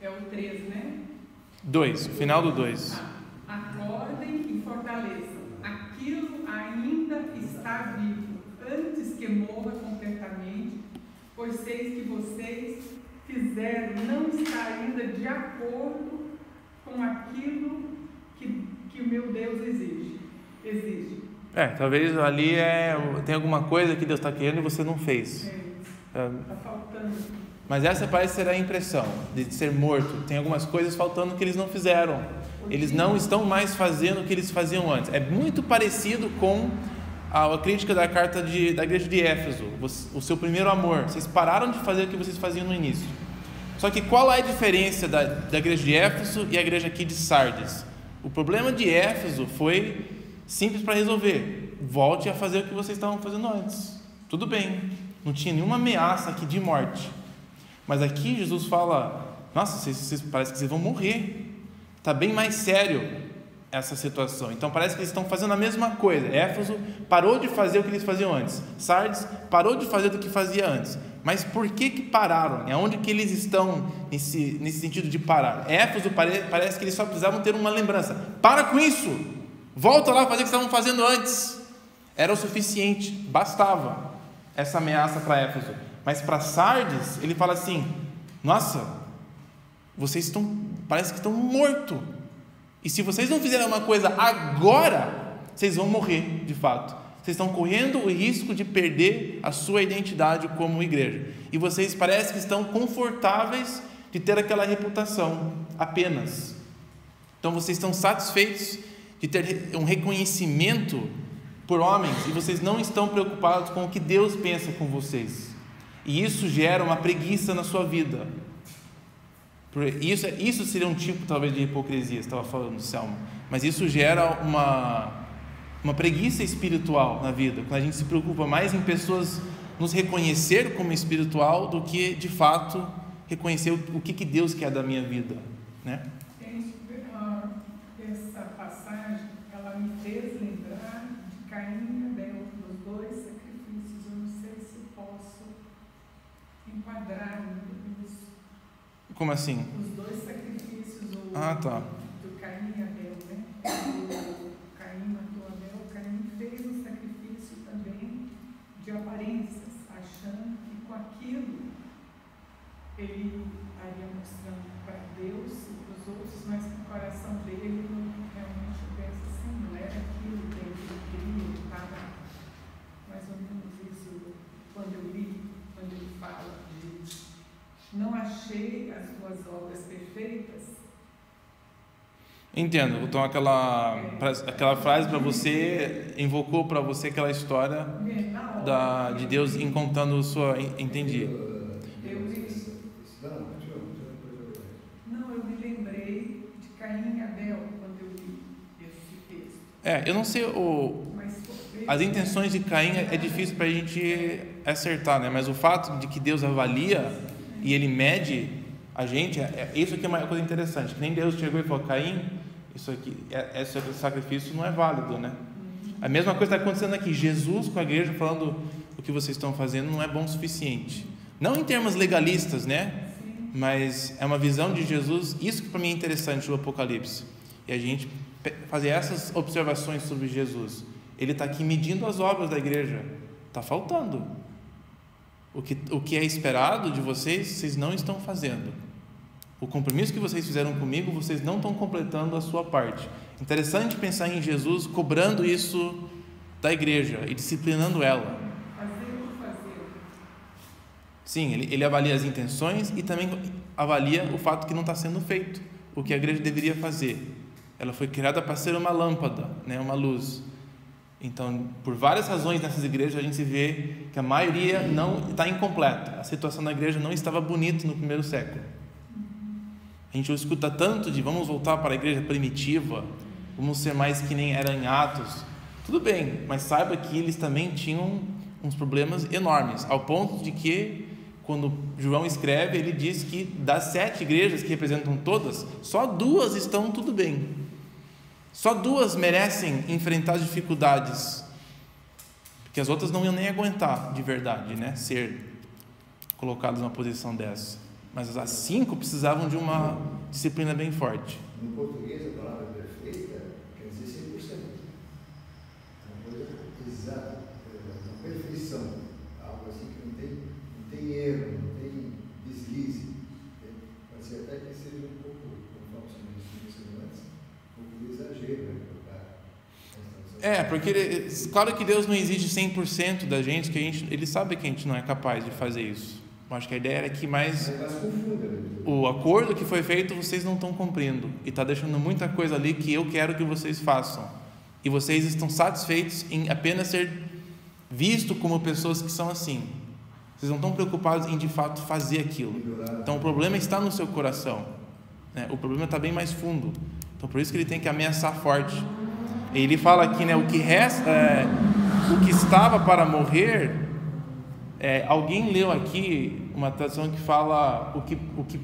É o 3, né? 2, final do 2. Acordem e fortaleçam. Aquilo ainda está vivo, antes que morra completamente, pois sei que vocês fizeram não está ainda de acordo com aquilo que o meu Deus exige. Talvez ali tem alguma coisa que Deus está querendo e você não fez. Está faltando. Mas essa parece ser a impressão de ser morto. Tem algumas coisas faltando que eles não fizeram. Eles não estão mais fazendo o que eles faziam antes. É muito parecido com a crítica da carta da igreja de Éfeso, o seu primeiro amor. Vocês pararam de fazer o que vocês faziam no início. Só que qual é a diferença da igreja de Éfeso e a igreja aqui de Sardes? O problema de Éfeso foi simples para resolver. Volte a fazer o que vocês estavam fazendo antes. Tudo bem, não tinha nenhuma ameaça aqui de morte. Mas aqui Jesus fala, nossa, parece que vocês vão morrer. Está bem mais sério essa situação. Então parece que eles estão fazendo a mesma coisa. Éfeso parou de fazer o que eles faziam antes. Sardes parou de fazer o que fazia antes. Mas por que pararam? É onde que eles estão nesse sentido de parar? Éfeso parece que eles só precisavam ter uma lembrança. Para com isso! Volta lá a fazer o que estavam fazendo antes. Era o suficiente, bastava essa ameaça para Éfeso. Mas para Sardes, ele fala assim, nossa, vocês parece que estão mortos. E se vocês não fizerem uma coisa agora, vocês vão morrer, de fato. Vocês estão correndo o risco de perder a sua identidade como igreja. E vocês parecem que estão confortáveis de ter aquela reputação apenas. Então vocês estão satisfeitos de ter um reconhecimento por homens e vocês não estão preocupados com o que Deus pensa com vocês. E isso gera uma preguiça na sua vida. Isso seria um tipo talvez de hipocrisia, estava falando Selma, mas isso gera uma preguiça espiritual na vida, quando a gente se preocupa mais em pessoas nos reconhecer como espiritual do que de fato reconhecer o que Deus quer da minha vida, né? Essa passagem, ela me fez lembrar de Caim e Abel, dos dois sacrifícios. Eu não sei se posso enquadrar nisso. Como assim? Os dois sacrifícios do Caim e Abel, né? Caim matou Abel, Caim fez um sacrifício também de aparências, achando que com aquilo ele estaria mostrando para Deus e para os outros, mas que o coração dele não realmente pensa assim, não era aquilo que ele queria, ele estava mais ou menos isso quando ele fala de não achei as tuas obras perfeitas. Entendo, então aquela frase para você, invocou para você aquela história de Deus em contando sua... Entendi. Eu me lembrei de Caim e Abel quando eu li esse texto. Eu não sei, as intenções de Caim é difícil para a gente acertar, né? Mas o fato de que Deus avalia e Ele mede a gente, isso aqui é uma coisa interessante, que nem Deus chegou e falou, Caim, esse sacrifício não é válido, né? A mesma coisa está acontecendo aqui, Jesus com a igreja falando, o que vocês estão fazendo não é bom o suficiente, não em termos legalistas, né? Mas é uma visão de Jesus, isso que para mim é interessante do Apocalipse, e a gente fazer essas observações sobre Jesus. Ele está aqui medindo as obras da igreja, está faltando, o que é esperado de vocês não estão fazendo. O compromisso que vocês fizeram comigo, vocês não estão completando a sua parte. Interessante pensar em Jesus cobrando isso da igreja e disciplinando ela. Sim, ele avalia as intenções e também avalia o fato que não está sendo feito, o que a igreja deveria fazer. Ela foi criada para ser uma lâmpada, né, uma luz. Então, por várias razões nessas igrejas, a gente vê que a maioria não está incompleta. A situação da igreja não estava bonita no primeiro século. A gente escuta tanto de vamos voltar para a igreja primitiva, vamos ser mais que nem era em Atos. Tudo bem, mas saiba que eles também tinham uns problemas enormes, ao ponto de que, quando João escreve, ele diz que das 7 igrejas que representam todas, só 2 estão tudo bem. Só 2 merecem enfrentar as dificuldades, porque as outras não iam nem aguentar de verdade, né? Ser colocadas numa posição dessa. Mas as 5 precisavam de uma disciplina bem forte. No português, a palavra perfeita quer dizer 100%. Uma coisa exata, uma perfeição. Algo assim que não tem erro, não tem deslize. Pode ser até que seja um pouco, como falamos antes, um pouco de exagero, né? Porque claro que Deus não exige 100% da gente, Ele sabe que a gente não é capaz de fazer isso. Eu acho que a ideia era que mais o acordo que foi feito vocês não estão cumprindo e está deixando muita coisa ali que eu quero que vocês façam, e vocês estão satisfeitos em apenas ser visto como pessoas que são assim. Vocês não estão preocupados em de fato fazer aquilo. Então o problema está no seu coração, né? O problema está bem mais fundo. Então por isso que ele tem que ameaçar forte. E ele fala aqui, né, o que resta, o que estava para morrer. Alguém leu aqui uma tradução que fala o que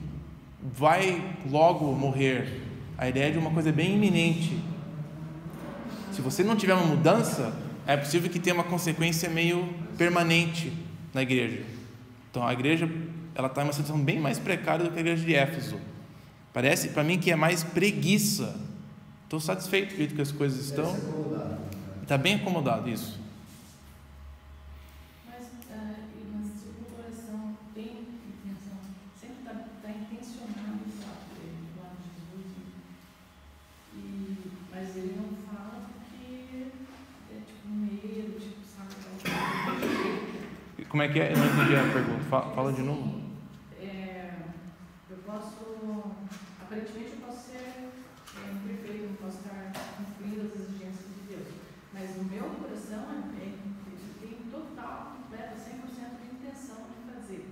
vai logo morrer. A ideia é de uma coisa bem iminente. Se você não tiver uma mudança, é possível que tenha uma consequência meio permanente na igreja. Então a igreja, ela está em uma situação bem mais precária do que a igreja de Éfeso. Parece para mim que é mais preguiça. Estou satisfeito com o jeito que as coisas estão. Está bem acomodado isso. Mas se o coração tem intenção, sempre está intencionado, sabe, do lado de Jesus, mas ele não fala porque é tipo medo, tipo, sabe? Como é que é? Eu não entendi a pergunta. Fala de novo. Eu posso, aparentemente eu posso ser imperfeito, não posso estar cumprindo as exigências de Deus, mas o meu coração tem total, completa, 100% de intenção de fazer,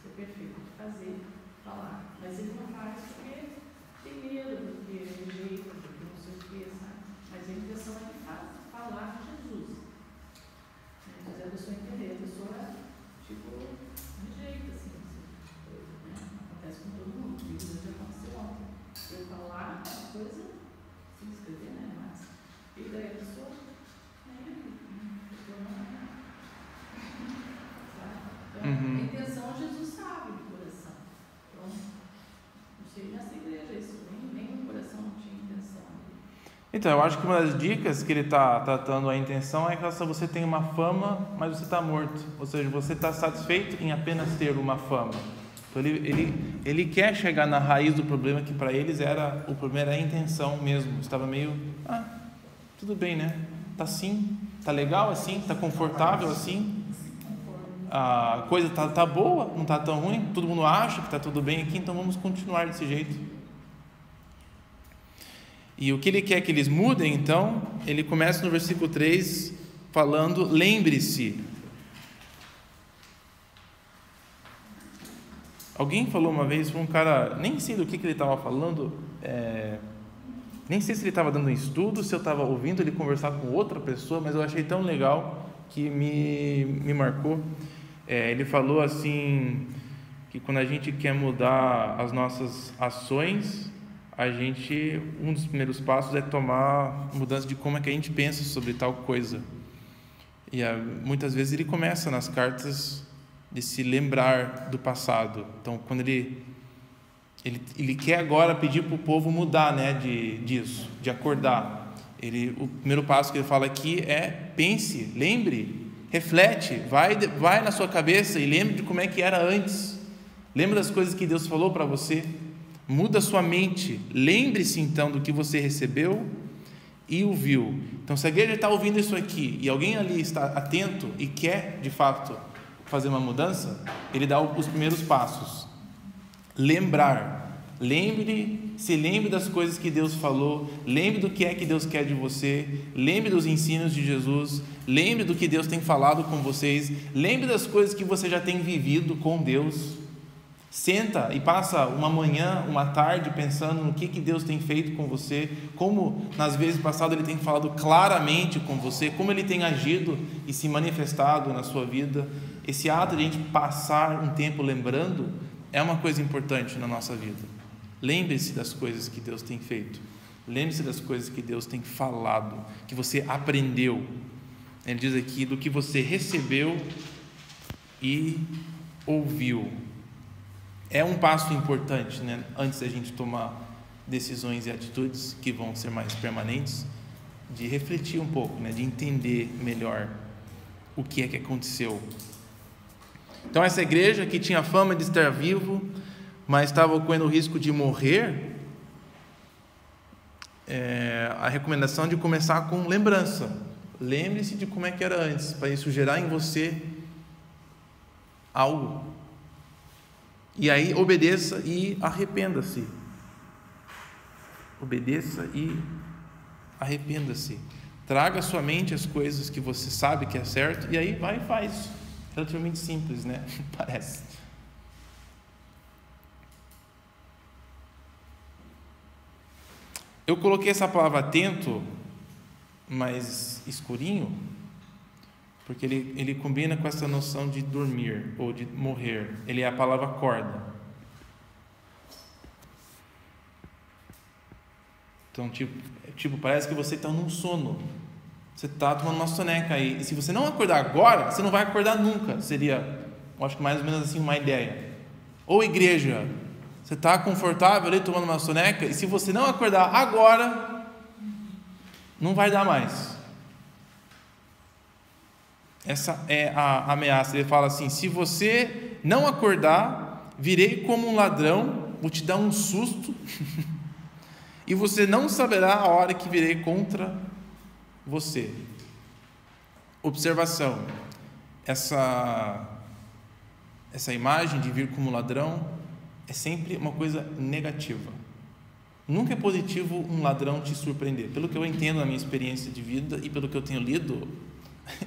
ser perfeito, de fazer, falar, mas ele não faz porque tem medo, porque rejeita, porque não sei o que, sabe? Mas a intenção é de falar de Jesus, fazer a pessoa entender, a pessoa rejeita, assim, né? Acontece com todo mundo, isso já aconteceu ontem. Eu falar uma coisa, se escrever, né? Mas, e daí a pessoa, então, a intenção Jesus sabe do coração. Então, não sei nessa igreja isso, nem no coração não tinha intenção. Então, eu acho que uma das dicas que ele está tratando a intenção é que você tem uma fama, mas você está morto. Ou seja, você está satisfeito em apenas ter uma fama. Então ele quer chegar na raiz do problema, que para eles o problema era a intenção mesmo. Estava meio, tudo bem, né? Tá assim, tá legal assim, tá confortável assim, a coisa tá boa, não tá tão ruim, todo mundo acha que tá tudo bem aqui, então vamos continuar desse jeito. E o que ele quer que eles mudem, então, ele começa no versículo 3 falando: lembre-se. Alguém falou uma vez, foi um cara, nem sei do que ele estava falando, nem sei se ele estava dando um estudo, se eu estava ouvindo ele conversar com outra pessoa, mas eu achei tão legal que me marcou. Ele falou assim, que quando a gente quer mudar as nossas ações, um dos primeiros passos é tomar mudança de como é que a gente pensa sobre tal coisa. E muitas vezes ele começa nas cartas de se lembrar do passado. Então, quando ele quer agora pedir para o povo mudar, né, disso, de acordar. O primeiro passo que ele fala aqui é: pense, lembre, reflete, vai na sua cabeça e lembre de como é que era antes. Lembra das coisas que Deus falou para você. Muda a sua mente. Lembre-se então do que você recebeu e ouviu. Então, se a igreja está ouvindo isso aqui e alguém ali está atento e quer de fato fazer uma mudança, ele dá os primeiros passos. Lembrar. Se lembre das coisas que Deus falou, lembre do que é que Deus quer de você, lembre dos ensinos de Jesus, lembre do que Deus tem falado com vocês, lembre das coisas que você já tem vivido com Deus. Senta e passa uma manhã, uma tarde pensando no que Deus tem feito com você, como nas vezes passadas Ele tem falado claramente com você, como Ele tem agido e se manifestado na sua vida. Esse ato de a gente passar um tempo lembrando é uma coisa importante na nossa vida. Lembre-se das coisas que Deus tem feito. Lembre-se das coisas que Deus tem falado, que você aprendeu. Ele diz aqui do que você recebeu e ouviu. É um passo importante, né? Antes da gente tomar decisões e atitudes que vão ser mais permanentes, de refletir um pouco, né? De entender melhor o que é que aconteceu. Então essa igreja que tinha fama de estar vivo, mas estava correndo o risco de morrer, a recomendação de começar com lembrança. Lembre-se de como é que era antes, para isso gerar em você algo. E aí obedeça e arrependa-se. Obedeça e arrependa-se. Traga à sua mente as coisas que você sabe que é certo, e aí vai e faz. Relativamente simples, né? Parece. Eu coloquei essa palavra atento, mais escurinho, porque ele combina com essa noção de dormir ou de morrer. Ele é a palavra corda. Então, tipo, parece que você está num sono. Você está tomando uma soneca aí. E se você não acordar agora, você não vai acordar nunca. Seria, eu acho que mais ou menos assim uma ideia. Ou igreja, você está confortável ali tomando uma soneca, e se você não acordar agora, não vai dar mais. Essa é a ameaça. Ele fala assim: se você não acordar, virei como um ladrão, vou te dar um susto, e você não saberá a hora que virei contra você. Observação: essa imagem de vir como ladrão é sempre uma coisa negativa. Nunca é positivo um ladrão te surpreender. Pelo que eu entendo na minha experiência de vida e pelo que eu tenho lido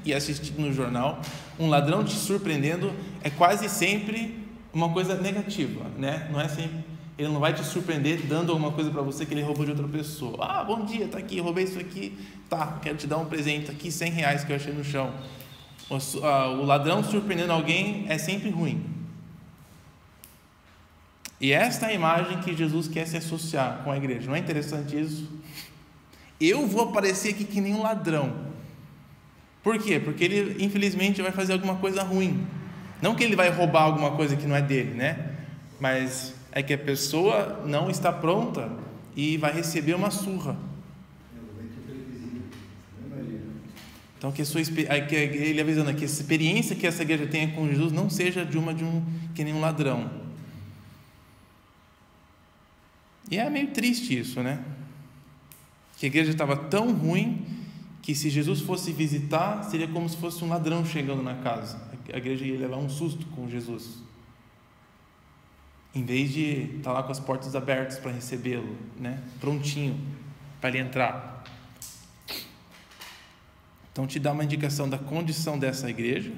e assistido no jornal, um ladrão te surpreendendo é quase sempre uma coisa negativa, né? Não é sempre, ele não vai te surpreender dando alguma coisa para você que ele roubou de outra pessoa. Ah, bom dia, tá aqui, roubei isso aqui, tá, quero te dar um presente aqui, R$100 que eu achei no chão. O ladrão surpreendendo alguém é sempre ruim. E esta é a imagem que Jesus quer se associar com a igreja. Não é interessante isso? Eu vou aparecer aqui que nem um ladrão. Por quê? Porque ele, infelizmente, vai fazer alguma coisa ruim. Não que ele vai roubar alguma coisa que não é dele, né? Mas é que a pessoa não está pronta e vai receber uma surra. Então, ele avisando que a experiência que essa igreja tenha com Jesus não seja que nem um ladrão. E é meio triste isso, né? Que a igreja estava tão ruim que se Jesus fosse visitar, seria como se fosse um ladrão chegando na casa. A igreja ia levar um susto com Jesus, em vez de estar lá com as portas abertas para recebê-lo, né? Prontinho para ele entrar. Então te dá uma indicação da condição dessa igreja.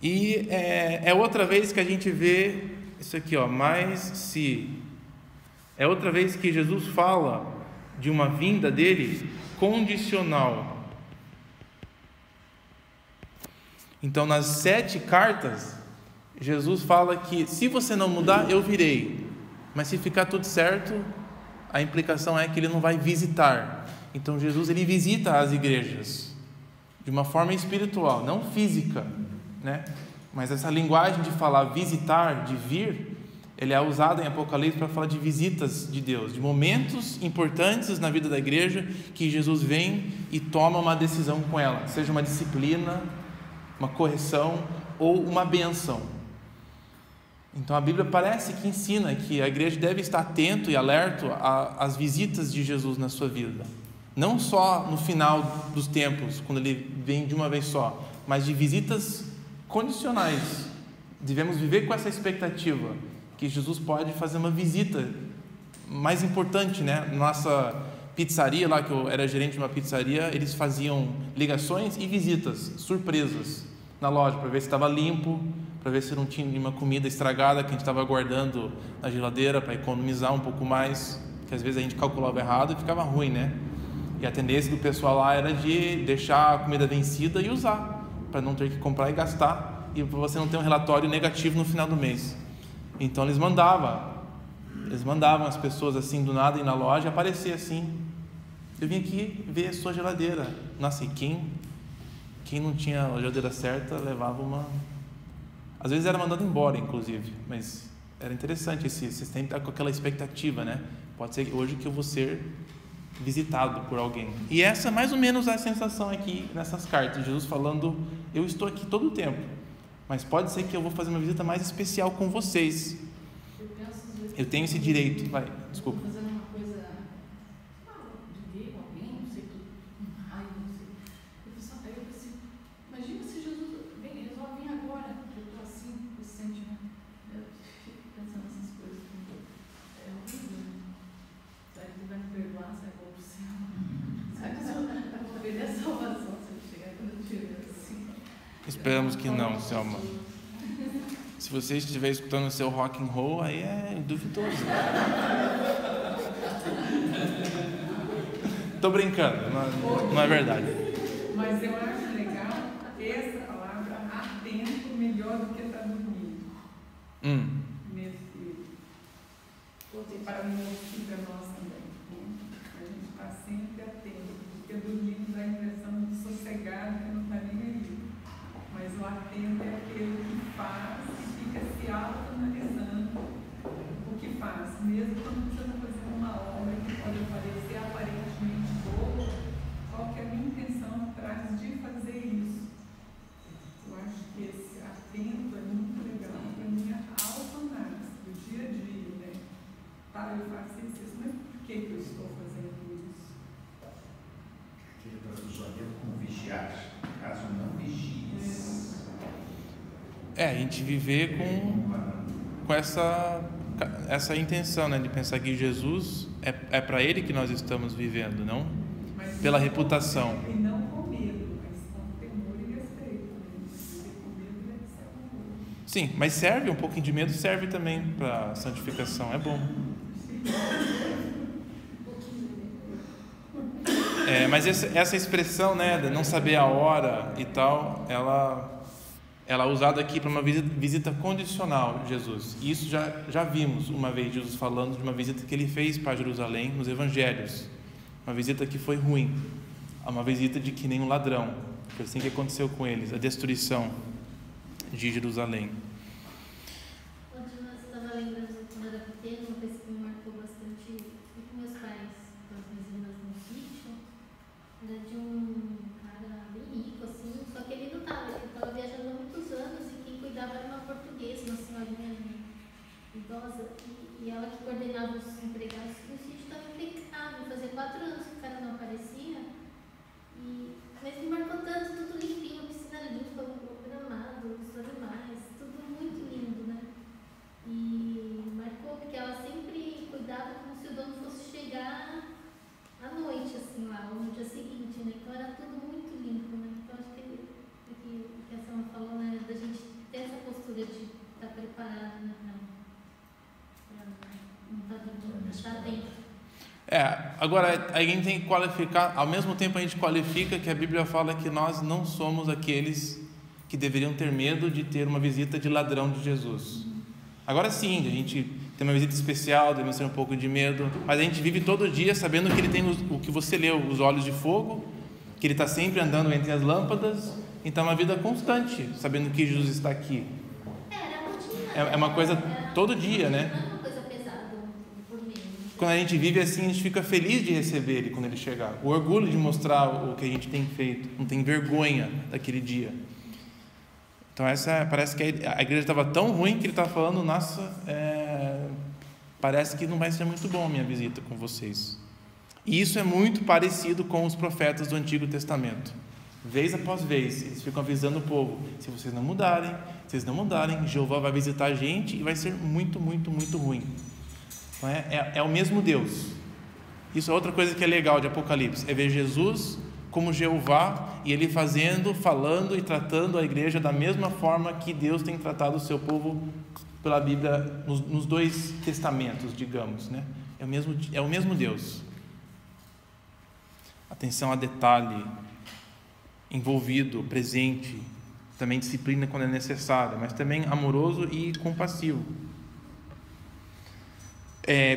E é outra vez que a gente vê isso aqui, ó, mas se é outra vez que Jesus fala de uma vinda dele condicional. Então, nas 7 cartas, Jesus fala que se você não mudar, eu virei. Mas se ficar tudo certo, a implicação é que ele não vai visitar. Então, Jesus, ele visita as igrejas de uma forma espiritual, não física, né? Mas essa linguagem de falar visitar, de vir, ele é usado em Apocalipse para falar de visitas de Deus, de momentos importantes na vida da igreja que Jesus vem e toma uma decisão com ela, seja uma disciplina, uma correção ou uma bênção. Então a Bíblia parece que ensina que a igreja deve estar atento e alerta às visitas de Jesus na sua vida, não só no final dos tempos, quando ele vem de uma vez só, mas de visitas condicionais. Devemos viver com essa expectativa que Jesus pode fazer uma visita mais importante, né? Nossa pizzaria lá, que eu era gerente de uma pizzaria, eles faziam ligações e visitas surpresas na loja para ver se estava limpo, para ver se não tinha nenhuma comida estragada que a gente estava guardando na geladeira para economizar um pouco mais, que às vezes a gente calculava errado e ficava ruim, né? E a tendência do pessoal lá era de deixar a comida vencida e usar, para não ter que comprar e gastar, e para você não ter um relatório negativo no final do mês. Então eles mandavam Eles mandavam as pessoas assim do nada ir na loja e aparecer assim. Eu vim aqui ver a sua geladeira. Nossa, e quem não tinha a geladeira certa levava uma... Às vezes era mandado embora, inclusive, mas era interessante vocês têm que estar com aquela expectativa, né? Pode ser hoje que eu vou ser visitado por alguém. E essa é mais ou menos a sensação aqui nessas cartas, Jesus falando, eu estou aqui todo o tempo, mas pode ser que eu vou fazer uma visita mais especial com vocês. Eu tenho esse direito. Vai, desculpa. Fazendo uma coisa de ver alguém, não sei, um raio, não sei. Aí eu pensei, imagina se Jesus resolve vir agora, eu estou assim, com esse sentimento. Eu fico pensando nessas coisas. É horrível. Será que ele vai me perdoar? Será que eu vou pro céu? Será que eu vou perder a salvação se eu chegar quando eu estiver assim? Esperamos que não, Selma. Se você estiver escutando o seu rock and roll, aí é duvidoso. Tô brincando, não é verdade. Mas eu acho legal essa palavra atento melhor do que está dormindo. Para mim, para nós também. A gente está sempre atento, porque dormindo dá a impressão de sossegado que não está nem aí. Mas o atento é aquele que faz e fica se autoanalisando o que faz, mesmo quando você está fazendo uma obra que pode parecer aparentemente boa, qual que é a minha intenção atrás de fazer isso. Eu acho que esse atento é muito legal para a minha autoanálise do dia a dia, né? Tá, eu faço isso, mas por que eu estou fazendo isso? Aquele traduz atento como vigiar, caso não vigies. A gente viver com essa intenção, né, de pensar que Jesus é para Ele que nós estamos vivendo, não mas pela não reputação. E não com medo, mas com temor e respeito. Viver com medo deve ser amor. Sim, mas serve, um pouquinho de medo serve também para santificação, é bom. Mas essa expressão, né, de não saber a hora e tal, ela é usada aqui para uma visita condicional de Jesus. E isso já vimos uma vez Jesus falando de uma visita que ele fez para Jerusalém nos Evangelhos. Uma visita que foi ruim, uma visita de que nem um ladrão. Foi assim que aconteceu com eles, a destruição de Jerusalém. Ontem eu estava lembrando quando eu era pequena, uma coisa que me marcou bastante, fui com meus pais, com as minhas irmãs no sítio, era de um cara bem rico, assim, só que ele estava viajando há muitos anos e quem cuidava era uma portuguesa, uma senhorinha idosa, e ela que coordenava os empregados, e o sítio estava impecável, fazia 4 anos que o cara não aparecia, mas me marcou tanto, tudo limpinho, piscina limpa, gramado, os animais, tudo muito lindo, né? E marcou porque ela sempre cuidava como se o dono fosse chegar à noite, assim, lá, ou no dia seguinte, né? Então era tudo muito limpo, né? Então acho que o que a Selma falou, né? Da gente ter essa postura de estar preparado, né? Pra não estar atento. Agora a gente tem que qualificar, ao mesmo tempo a gente qualifica que a Bíblia fala que nós não somos aqueles que deveriam ter medo de ter uma visita de ladrão de Jesus. Agora sim, a gente tem uma visita especial, deve ser um pouco de medo, mas a gente vive todo dia sabendo que ele tem o que você leu, os olhos de fogo, que ele está sempre andando entre as lâmpadas, então é uma vida constante, sabendo que Jesus está aqui. É uma coisa todo dia, né? Quando a gente vive assim, a gente fica feliz de receber Ele quando Ele chegar. O orgulho de mostrar o que a gente tem feito. Não tem vergonha daquele dia. Então parece que a igreja estava tão ruim que Ele estava falando, nossa, parece que não vai ser muito bom a minha visita com vocês. E isso é muito parecido com os profetas do Antigo Testamento. Vez após vez, eles ficam avisando o povo, se vocês não mudarem, Jeová vai visitar a gente e vai ser muito, muito, muito ruim. É o mesmo Deus. Isso é outra coisa que é legal de Apocalipse, é ver Jesus como Jeová e Ele falando e tratando a igreja da mesma forma que Deus tem tratado o seu povo pela Bíblia nos 2 testamentos, digamos, né? É o mesmo Deus. Atenção a detalhe, envolvido, presente, também disciplina quando é necessário, mas também amoroso e compassivo.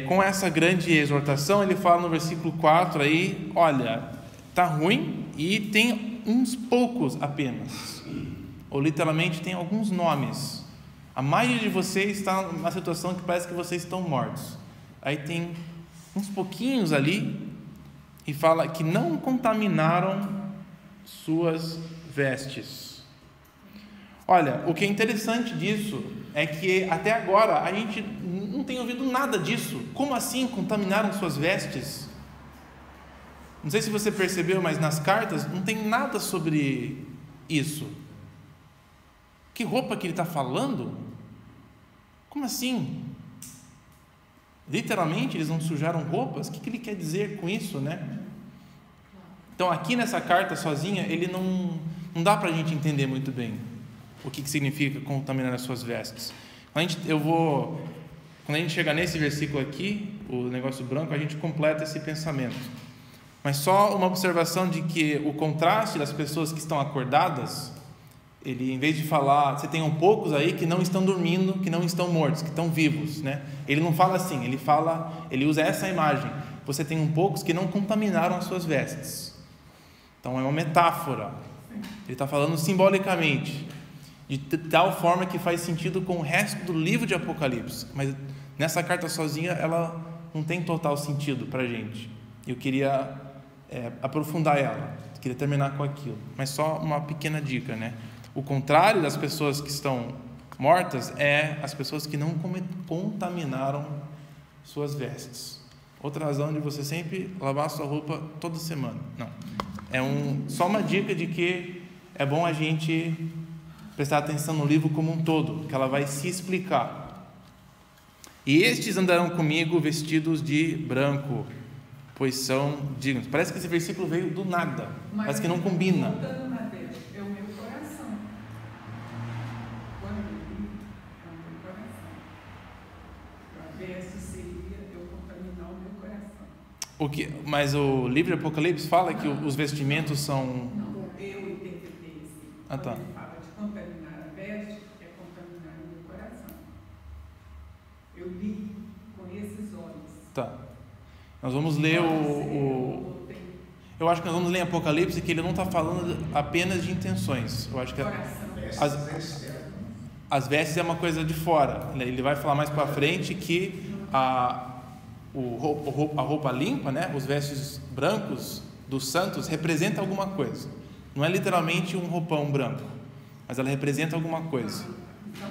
com essa grande exortação, ele fala no versículo 4 aí, olha, tá ruim e tem uns poucos apenas, ou literalmente tem alguns nomes. A maioria de vocês está numa situação que parece que vocês estão mortos. Aí tem uns pouquinhos ali e fala que não contaminaram suas vestes. Olha, o que é interessante disso é que até agora a gente não tem ouvido nada disso. Como assim contaminaram suas vestes? Não sei se você percebeu, mas nas cartas não tem nada sobre isso. Que roupa que ele está falando? Como assim? Literalmente eles não sujaram roupas? O que ele quer dizer com isso, né? Então aqui nessa carta sozinha, ele não dá para a gente entender muito bem o que significa contaminar as suas vestes. Quando a gente chegar nesse versículo aqui, o negócio branco, a gente completa esse pensamento. Mas só uma observação de que o contraste das pessoas que estão acordadas, ele, em vez de falar, você tem poucos aí que não estão dormindo, que não estão mortos, que estão vivos, né? Ele não fala assim, ele usa essa imagem. Você tem poucos que não contaminaram as suas vestes. Então é uma metáfora. Ele está falando simbolicamente, de tal forma que faz sentido com o resto do livro de Apocalipse. Mas nessa carta sozinha, ela não tem total sentido para a gente. Eu queria aprofundar ela, queria terminar com aquilo. Mas só uma pequena dica, né? O contrário das pessoas que estão mortas é as pessoas que não contaminaram suas vestes. Outra razão de você sempre lavar sua roupa toda semana. Não. Só uma dica de que é bom a gente prestar atenção no livro como um todo, que ela vai se explicar. E estes andarão comigo vestidos de branco, pois são dignos. Parece que esse versículo veio do nada. Parece que não combina. É o meu coração. Quando eu li, é o meu coração. A veste seria eu contaminar o meu coração. Mas o livro de Apocalipse fala que os vestimentos são... Não, eu interpretei assim. Ah, tá. Quando ele fala de contaminar a veste, é contaminar o meu coração. Eu li com esses olhos. Tá. Nós vamos ler eu acho que nós vamos ler em Apocalipse que ele não está falando apenas de intenções. Eu acho que as vestes é uma coisa de fora. Ele vai falar mais para frente que a roupa limpa, né? Os vestes brancos dos santos representa alguma coisa. Não é literalmente um roupão branco, mas ela representa alguma coisa. Na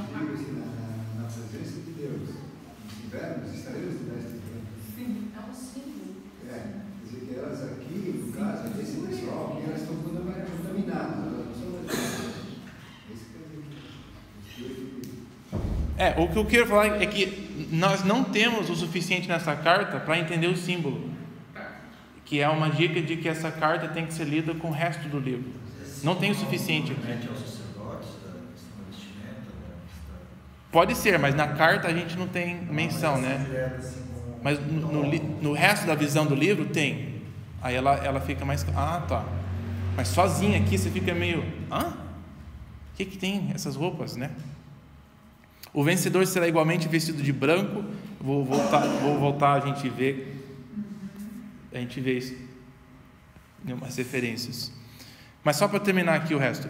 presença de Deus, nos invernos, estaremos de vestes brancas. Sim, é um símbolo. Quer dizer que elas aqui, no caso, esse pessoal, que elas estão contaminadas, elas não são mais. Isso quer dizer. O que eu quero falar é que nós não temos o suficiente nessa carta para entender o símbolo, que é uma dica de que essa carta tem que ser lida com o resto do livro. Não tem o suficiente aqui. Pode ser, mas na carta a gente não tem menção, né? Mas no resto da visão do livro tem. Aí ela fica mais... Ah, tá. Mas sozinha aqui você fica meio... O que tem essas roupas, né? O vencedor será igualmente vestido de branco. Vou voltar a gente vê isso em umas referências. Mas só para terminar aqui o resto.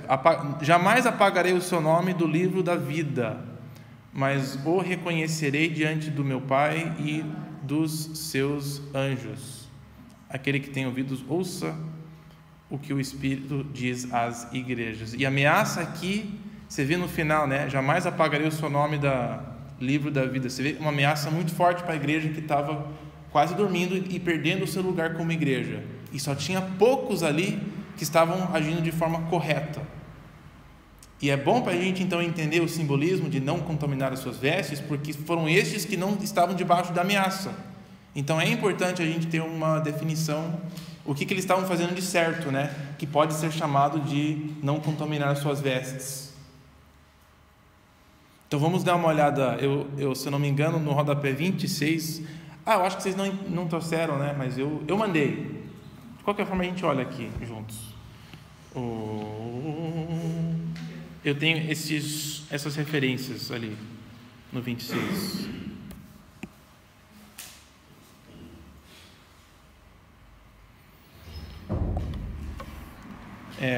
Jamais apagarei o seu nome do livro da vida, mas o reconhecerei diante do meu Pai e dos seus anjos. Aquele que tem ouvidos, ouça o que o Espírito diz às igrejas. E a ameaça aqui, você vê no final, né? Jamais apagarei o seu nome do livro da vida. Você vê uma ameaça muito forte para a igreja que estava quase dormindo e perdendo o seu lugar como igreja. E só tinha poucos ali que estavam agindo de forma correta. E é bom para a gente então entender o simbolismo de não contaminar as suas vestes, porque foram estes que não estavam debaixo da ameaça. Então é importante a gente ter uma definição, o que eles estavam fazendo de certo, né? Que pode ser chamado de não contaminar as suas vestes. Então vamos dar uma olhada, se eu não me engano, no rodapé 26. Eu acho que vocês não trouxeram, né? Mas eu mandei. De qualquer forma a gente olha aqui juntos. Eu tenho essas referências ali no 26.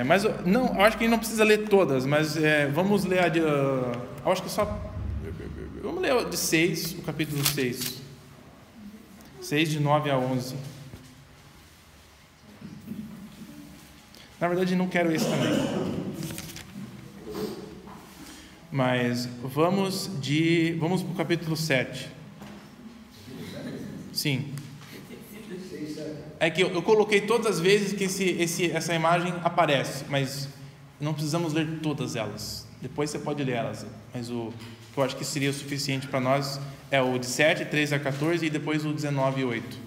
Mas não, eu acho que a gente não precisa ler todas, mas vamos ler a de... eu acho que só... Vamos ler de 6, o capítulo 6. 6, de 9 a 11. Na verdade, não quero esse também. Mas vamos para o capítulo 7. Sim. É que eu coloquei todas as vezes que essa imagem aparece, mas não precisamos ler todas elas. Depois você pode ler elas. Mas o que eu acho que seria o suficiente para nós é o de 7, 3 a 14 e depois o 19 e 8.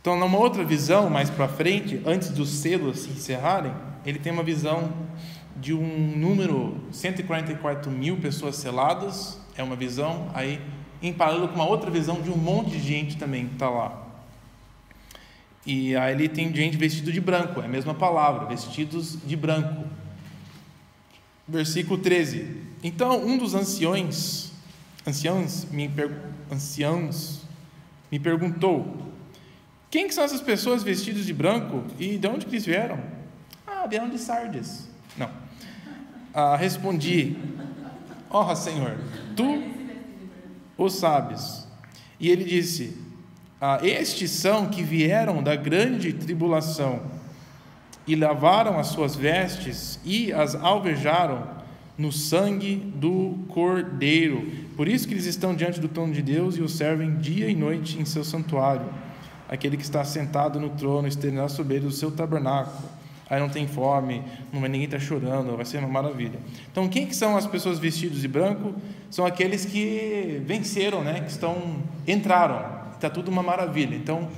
Então, numa outra visão, mais para frente, antes dos selos se encerrarem, ele tem uma visão de um número, 144 mil pessoas seladas, é uma visão, aí em paralelo com uma outra visão de um monte de gente também que está lá. E aí ele tem gente vestido de branco, é a mesma palavra, vestidos de branco. Versículo 13. Então, um dos anciãos me perguntou: quem que são essas pessoas vestidas de branco e de onde que eles vieram? Vieram de Sardes. Não. Respondi: ó Senhor, tu o sabes. E ele disse: estes são que vieram da grande tribulação e lavaram as suas vestes e as alvejaram no sangue do Cordeiro. Por isso que eles estão diante do trono de Deus e o servem dia e noite em seu santuário. Aquele que está sentado no trono estenderá sobre ele o seu tabernáculo. Aí não tem fome, ninguém está chorando, vai ser uma maravilha. Então, quem que são as pessoas vestidas de branco? São aqueles que venceram, né? Que entraram. Está tudo uma maravilha. Então,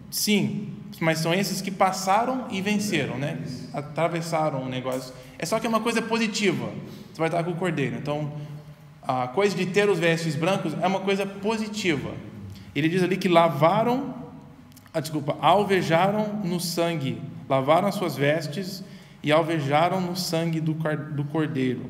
sim, mas são esses que passaram e venceram, né? Atravessaram o negócio. É só que é uma coisa positiva. Você vai estar com o Cordeiro. Então, a coisa de ter os vestes brancos é uma coisa positiva. Ele diz ali que alvejaram no sangue, lavaram as suas vestes e alvejaram no sangue do Cordeiro,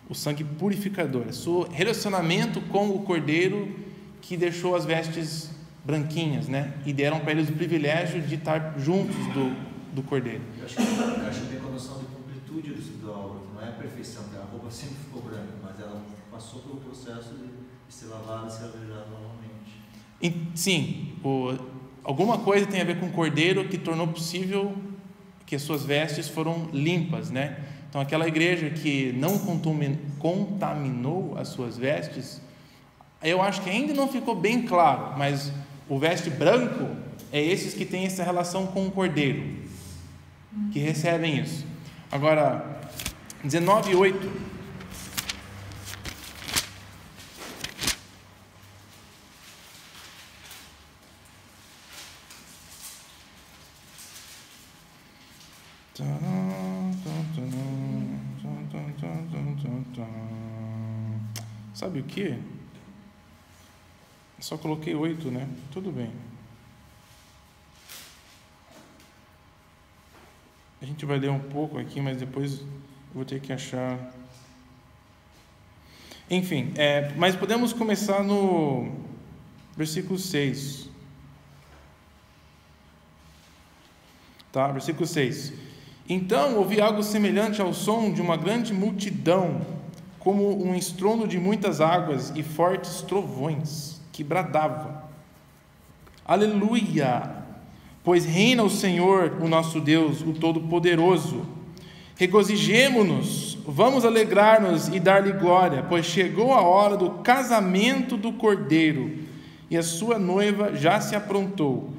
o sangue purificador, é seu relacionamento com o Cordeiro que deixou as vestes branquinhas, né? E deram para eles o privilégio de estar juntos do Cordeiro. Eu acho que tem a noção de completude da obra, que não é a perfeição, a roupa sempre ficou branca, mas ela passou pelo processo de ser lavada e ser alvejada novamente. Sim, alguma coisa tem a ver com o Cordeiro que tornou possível que as suas vestes foram limpas, né? Então, aquela igreja que não contaminou as suas vestes, eu acho que ainda não ficou bem claro, mas o veste branco é esses que têm essa relação com o Cordeiro, que recebem isso. Agora, 19:8. Sabe o que? Só coloquei 8, né? Tudo bem. A gente vai ler um pouco aqui, mas depois eu vou ter que achar. Enfim, mas podemos começar no versículo 6. Tá? Versículo 6. Então ouvi algo semelhante ao som de uma grande multidão, como um estrondo de muitas águas e fortes trovões, que bradava: Aleluia! Pois reina o Senhor, o nosso Deus, o Todo-Poderoso. Regozijemo-nos, vamos alegrar-nos e dar-lhe glória, pois chegou a hora do casamento do Cordeiro, e a sua noiva já se aprontou.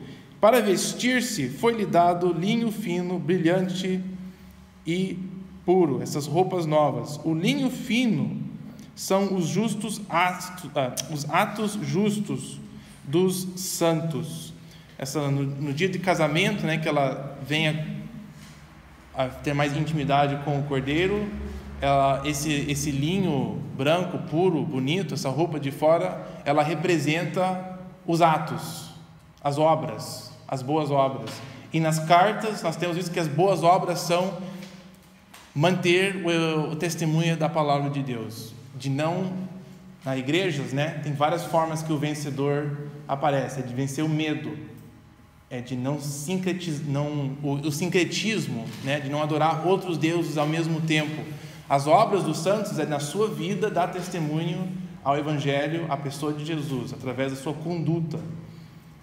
Para vestir-se foi-lhe dado linho fino, brilhante e puro, essas roupas novas. O linho fino são os atos justos dos santos. No dia de casamento, né, que ela venha a ter mais intimidade com o Cordeiro, esse linho branco, puro, bonito, essa roupa de fora, ela representa os atos, as obras, as boas obras. E nas cartas nós temos visto que as boas obras são manter o testemunho da palavra de Deus, de não nas igrejas, né, tem várias formas que o vencedor aparece. É de vencer o medo, é de não o sincretismo, né, de não adorar outros deuses ao mesmo tempo. As obras dos santos é na sua vida dar testemunho ao Evangelho, à pessoa de Jesus, através da sua conduta.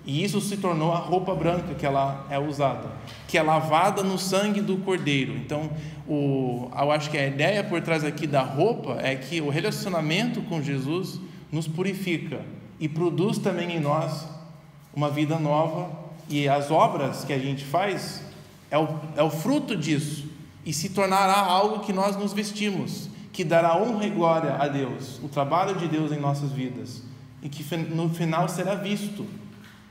E isso se tornou a roupa branca que ela é usada, que é lavada no sangue do Cordeiro. Então, eu acho que a ideia por trás aqui da roupa é que o relacionamento com Jesus nos purifica e produz também em nós uma vida nova, e as obras que a gente faz é o fruto disso, e se tornará algo que nós nos vestimos, que dará honra e glória a Deus, o trabalho de Deus em nossas vidas, e que no final será visto,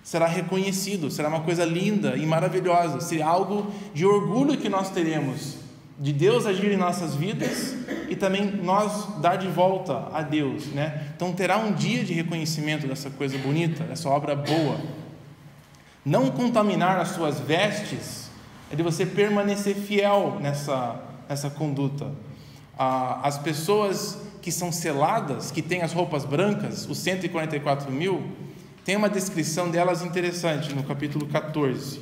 será reconhecido, será uma coisa linda e maravilhosa, será algo de orgulho que nós teremos, de Deus agir em nossas vidas e também nós dar de volta a Deus, né? Então terá um dia de reconhecimento dessa coisa bonita, dessa obra boa. Não contaminar as suas vestes é de você permanecer fiel nessa conduta. As pessoas que são seladas, que têm as roupas brancas, os 144.000, tem uma descrição delas interessante no capítulo 14.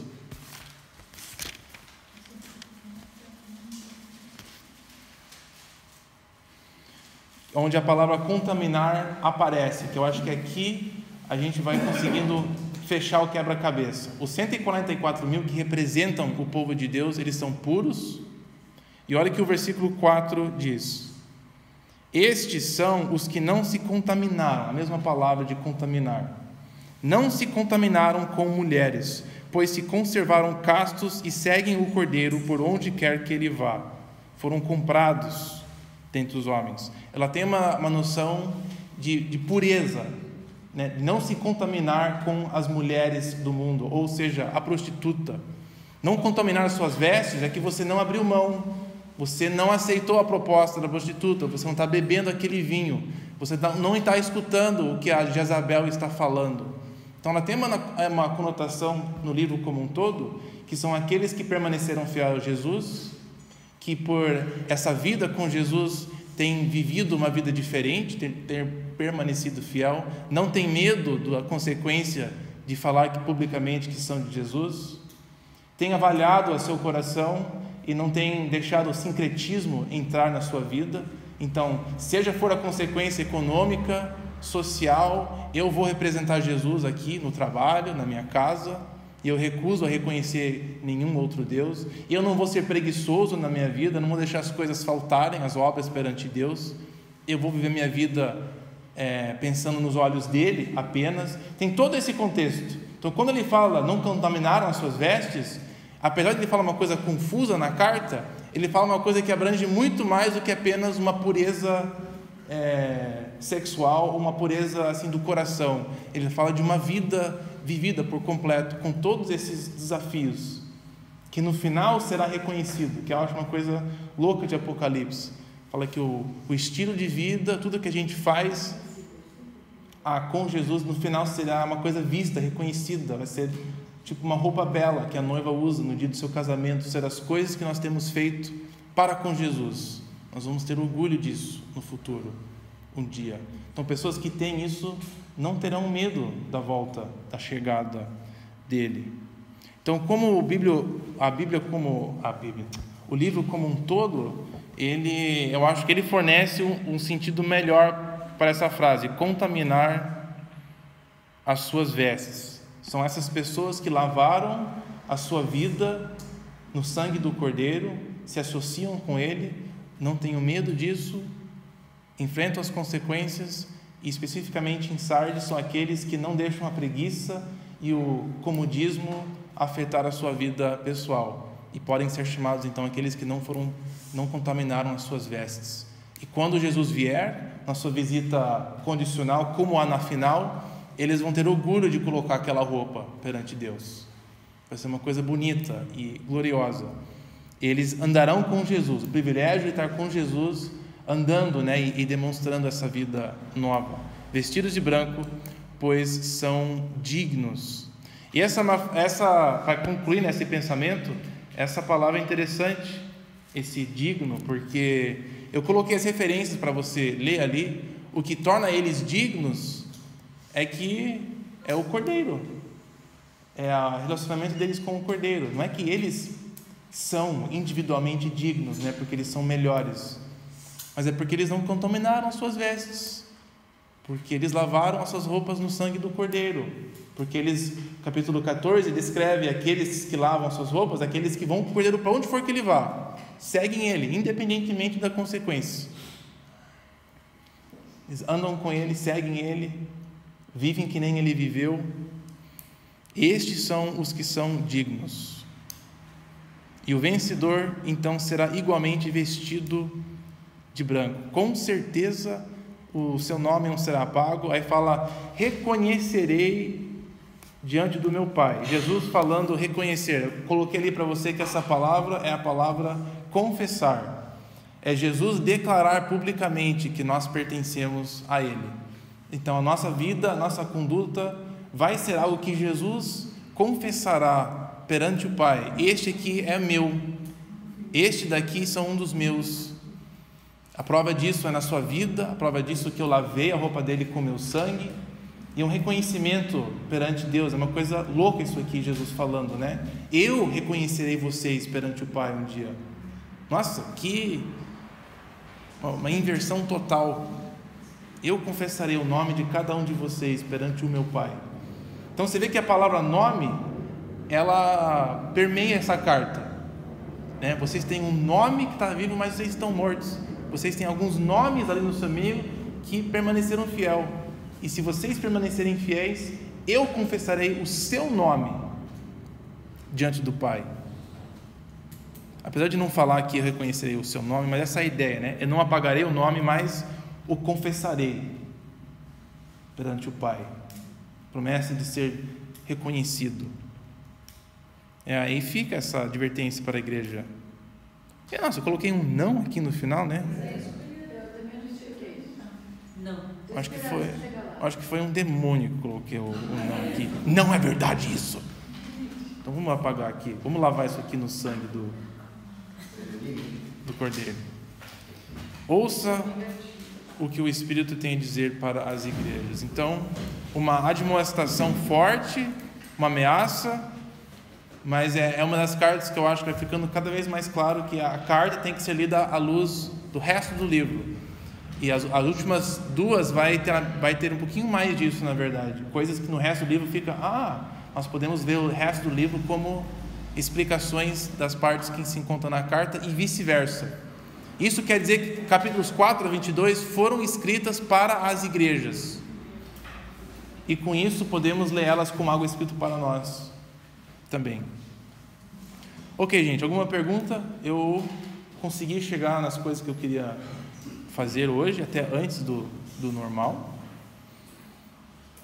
Onde a palavra contaminar aparece, que eu acho que aqui a gente vai conseguindo fechar o quebra-cabeça. Os 144.000 que representam o povo de Deus, eles são puros. E olha que o versículo 4 diz: estes são os que não se contaminaram, a mesma palavra de contaminar. Não se contaminaram com mulheres, pois se conservaram castos e seguem o Cordeiro por onde quer que ele vá. Foram comprados dentre os homens. Ela tem uma noção de pureza, né? Não se contaminar com as mulheres do mundo, ou seja, a prostituta. Não contaminar as suas vestes é que você não abriu mão, você não aceitou a proposta da prostituta, você não está bebendo aquele vinho, você não está escutando o que a Jezabel está falando. Então ela tem uma conotação no livro como um todo, que são aqueles que permaneceram fiéis a Jesus, que por essa vida com Jesus tem vivido uma vida diferente, ter permanecido fiel, não tem medo da consequência de falar publicamente que são de Jesus, tem avaliado o seu coração e não tem deixado o sincretismo entrar na sua vida. Então, seja for a consequência econômica, social, eu vou representar Jesus aqui no trabalho, na minha casa, e eu recuso a reconhecer nenhum outro Deus, e eu não vou ser preguiçoso na minha vida, não vou deixar as coisas faltarem, as obras perante Deus, eu vou viver minha vida pensando nos olhos dele apenas. Tem todo esse contexto. Então, quando ele fala, não contaminaram as suas vestes, apesar de ele falar uma coisa confusa na carta, ele fala uma coisa que abrange muito mais do que apenas uma pureza sexual, uma pureza assim do coração. Ele fala de uma vida vivida por completo, com todos esses desafios, que no final será reconhecido, que eu acho uma coisa louca de Apocalipse. Fala que o estilo de vida, tudo que a gente faz com Jesus, no final será uma coisa vista, reconhecida, vai ser tipo uma roupa bela que a noiva usa no dia do seu casamento, serão as coisas que nós temos feito para com Jesus. Nós vamos ter orgulho disso no futuro, um dia. Então, pessoas que têm isso não terão medo da volta, da chegada dele. Então, como o livro como um todo, eu acho que ele fornece um sentido melhor para essa frase: contaminar as suas vestes. São essas pessoas que lavaram a sua vida no sangue do Cordeiro, se associam com ele, não tenham medo disso, enfrentam as consequências, e especificamente em Sardes são aqueles que não deixam a preguiça e o comodismo afetar a sua vida pessoal, e podem ser chamados então aqueles que não contaminaram as suas vestes. E quando Jesus vier, na sua visita condicional, como há na final, eles vão ter orgulho de colocar aquela roupa perante Deus. Vai ser uma coisa bonita e gloriosa. Eles andarão com Jesus, o privilégio de estar com Jesus, andando, né, e demonstrando essa vida nova, vestidos de branco, pois são dignos. E essa para concluir nesse pensamento, essa palavra é interessante, esse digno, porque eu coloquei as referências para você ler ali. o que torna eles dignos é que é o Cordeiro, é o relacionamento deles com o Cordeiro. Não é que eles são individualmente dignos, né, porque eles são melhores, mas é porque eles não contaminaram as suas vestes, porque eles lavaram as suas roupas no sangue do Cordeiro, porque eles, capítulo 14, descreve aqueles que lavam as suas roupas, aqueles que vão com o Cordeiro para onde for que ele vá, seguem ele, independentemente da consequência. Eles andam com ele, seguem ele, vivem que nem ele viveu. Estes são os que são dignos. E o vencedor, então, será igualmente vestido de branco. Com certeza, o seu nome não será apago. Aí fala, reconhecerei diante do meu Pai. Jesus falando reconhecer. Eu coloquei ali para você que essa palavra é a palavra confessar. É Jesus declarar publicamente que nós pertencemos a Ele. Então, a nossa vida, a nossa conduta vai ser algo que Jesus confessará perante o Pai. Este aqui é meu, este daqui são um dos meus. A prova disso é na sua vida, a prova disso é que eu lavei a roupa dele com meu sangue, e um reconhecimento perante Deus. É uma coisa louca isso aqui, Jesus falando, né? Eu reconhecerei vocês perante o Pai um dia. Nossa, que uma inversão total. Eu confessarei o nome de cada um de vocês perante o meu Pai. Então você vê que a palavra nome, ela permeia essa carta, né? Vocês têm um nome que está vivo, mas vocês estão mortos. Vocês têm alguns nomes ali no seu meio que permaneceram fiel. E se vocês permanecerem fiéis, eu confessarei o seu nome diante do Pai. Apesar de não falar que eu reconhecerei o seu nome, mas essa é a ideia, né? Eu não apagarei o nome, mas o confessarei perante o Pai. Promessa de ser reconhecido. Aí fica essa advertência para a igreja. E, nossa, eu coloquei um não aqui no final, né? Eu também não cheguei. Não. Acho que foi um demônio que coloquei o não aqui. Não é verdade isso. Então vamos apagar aqui. Vamos lavar isso aqui no sangue do Cordeiro. Ouça o que o Espírito tem a dizer para as igrejas. Então, uma admoestação forte, uma ameaça, mas é uma das cartas que eu acho que vai ficando cada vez mais claro que a carta tem que ser lida à luz do resto do livro. E as últimas duas vai ter um pouquinho mais disso, na verdade. Coisas que no resto do livro fica, nós podemos ver o resto do livro como explicações das partes que se encontram na carta e vice-versa. Isso quer dizer que capítulos 4 a 22 foram escritas para as igrejas. E com isso podemos ler elas como algo escrito para nós também. Ok, gente, alguma pergunta? Eu consegui chegar nas coisas que eu queria fazer hoje, até antes do normal.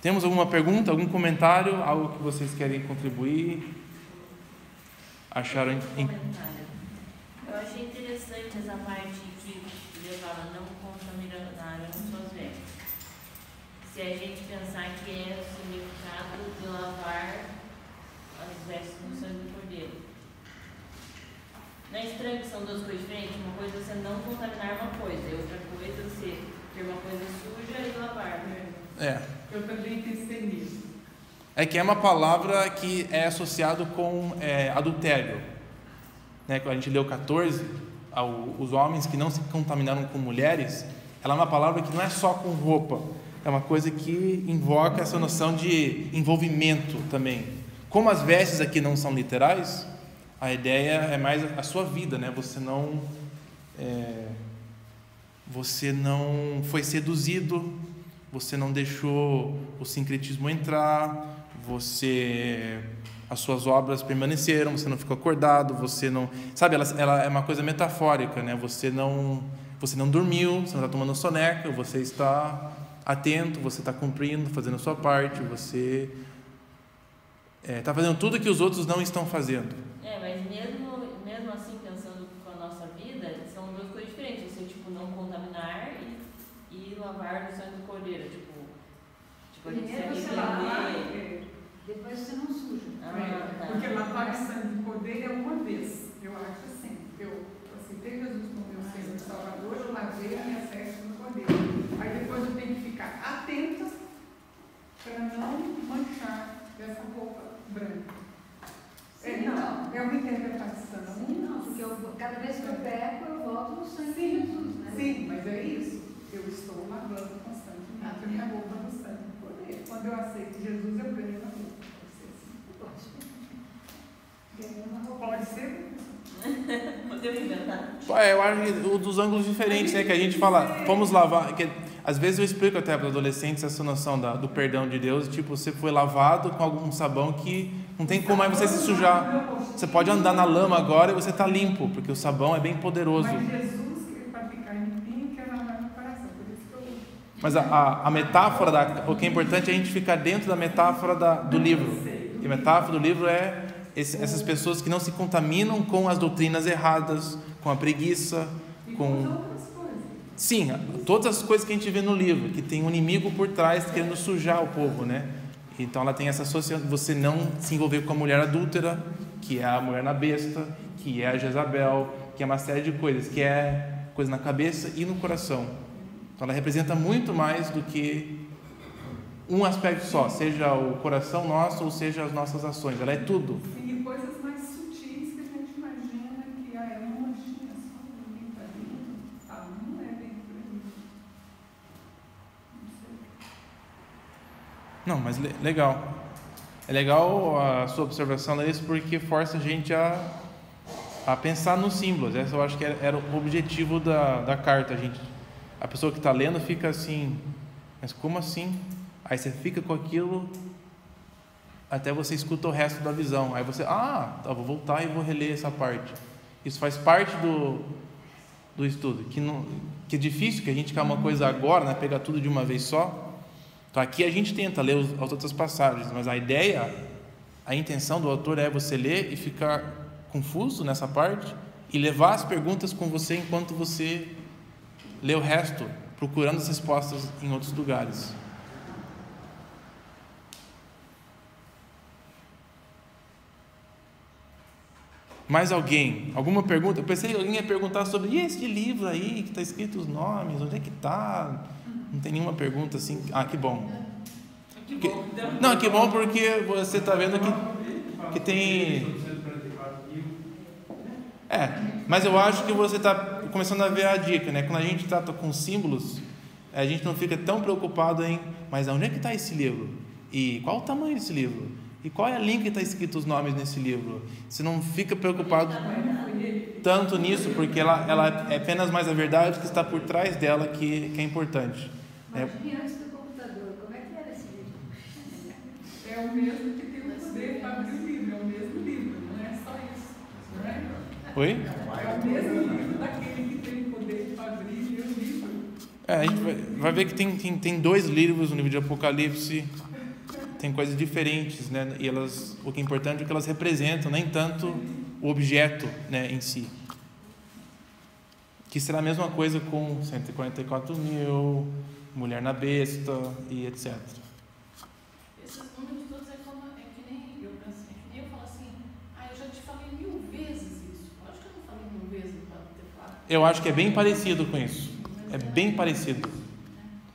Temos alguma pergunta, algum comentário, algo que vocês querem contribuir? Acharam? Eu achei interessante essa parte que Deus fala, não contaminarão suas vestes. Se a gente pensar que é o significado de lavar as vestes no sangue do Cordeiro. Não é estranho que são duas coisas diferentes? Uma coisa é você não contaminar uma coisa, e outra coisa é você ter uma coisa suja e lavar. Eu também pensei nisso. É que é uma palavra que é associado com adultério, né? Quando a gente leu 14, os homens que não se contaminaram com mulheres, ela é uma palavra que não é só com roupa, é uma coisa que invoca essa noção de envolvimento também. Como as vestes aqui não são literais, a ideia é mais a sua vida, né? Você não foi seduzido, você não deixou o sincretismo entrar, as suas obras permaneceram, você não ficou acordado, você não... Sabe, ela é uma coisa metafórica, né? Você não dormiu, você não está tomando soneca, você está atento, você está cumprindo, fazendo a sua parte, você está fazendo tudo que os outros não estão fazendo. Mas mesmo assim, pensando com a nossa vida, são duas coisas diferentes. Você, não contaminar e lavar no sangue do Cordeiro. Primeiro você lavar, depois você não suja. Porque lavar o sangue do Cordeiro é uma vez. Eu acho assim. Eu aceitei Jesus como meu Senhor e Salvador, eu lavei a minha veste no Cordeiro. Aí depois eu tenho eu peco, eu volto no sangue de Jesus, né? Sim, mas é isso. Eu estou lavando constantemente a minha roupa no sangue do Cordeiro. Quando eu aceito Jesus, eu ganho na roupa. Pode ser assim. Ganho na roupa. Pode ser. Podemos inventar. Eu acho que dos ângulos diferentes, né? Que a gente fala, vamos lavar. Que, às vezes eu explico até para adolescentes essa noção do perdão de Deus. Tipo, você foi lavado com algum sabão que não tem como mais você se sujar. Você pode andar na lama agora e você está limpo, porque o sabão é bem poderoso. Mas Jesus, para ficar limpinho, quer lavar no coração. Por isso que eu... Mas a metáfora, o que é importante é a gente ficar dentro da metáfora do livro. E a metáfora do livro é essas pessoas que não se contaminam com as doutrinas erradas, com a preguiça, com outras coisas. Sim, todas as coisas que a gente vê no livro, que tem um inimigo por trás querendo sujar o povo, né? Então ela tem essa associação, você não se envolver com a mulher adúltera, que é a mulher na besta, que é a Jezabel, que é uma série de coisas, que é coisa na cabeça e no coração. Então ela representa muito mais do que um aspecto só, seja o coração nosso ou seja as nossas ações. Ela é tudo. Sim, e coisas mais sutis que a gente imagina que é uma manchinha só, ninguém está vendo, não é bem por aí. Não sei. Não, mas legal. É legal a sua observação disso porque força a gente a pensar nos símbolos. Essa eu acho que era o objetivo da carta. A pessoa que está lendo fica assim, mas como assim? Aí você fica com aquilo até você escuta o resto da visão. Aí você, vou voltar e vou reler essa parte. Isso faz parte do estudo. Que é difícil, que a gente quer uma coisa agora, né? Pegar tudo de uma vez só. Então aqui a gente tenta ler as outras passagens, mas a intenção do autor é você ler e ficar confuso nessa parte e levar as perguntas com você enquanto você lê o resto, procurando as respostas em outros lugares. Mais alguém? Alguma pergunta? Eu pensei que alguém ia perguntar sobre este livro aí, que está escrito os nomes, onde é que está? Não tem nenhuma pergunta assim. Que bom. Não, que bom porque você está vendo que tem... mas eu acho que você está começando a ver a dica, né? Quando a gente trata com símbolos, a gente não fica tão preocupado mas onde é que está esse livro? E qual o tamanho desse livro? E qual é a linha que está escrito os nomes nesse livro? Você não fica preocupado tanto nisso, porque ela é apenas mais a verdade que está por trás dela que é importante. Imagine antes do computador, como é que era esse livro? É o mesmo que tem o poder para abrir o livro, é o mesmo livro, não é só isso, não é? Oi? É o mesmo livro daquele que tem o poder para abrir o livro. A gente vai ver que tem 2 livros no livro de Apocalipse, tem coisas diferentes, né? E o que é importante é o que elas representam, nem tanto o objeto, né, em si. Que será a mesma coisa com 144.000, mulher na besta e etc. Esses números todos é que nem eu pensei, que nem eu falo assim, eu já te falei 1000 vezes isso. Acho que eu não falei 1000 vezes para ter falado. Eu acho que é bem parecido com isso. É bem parecido.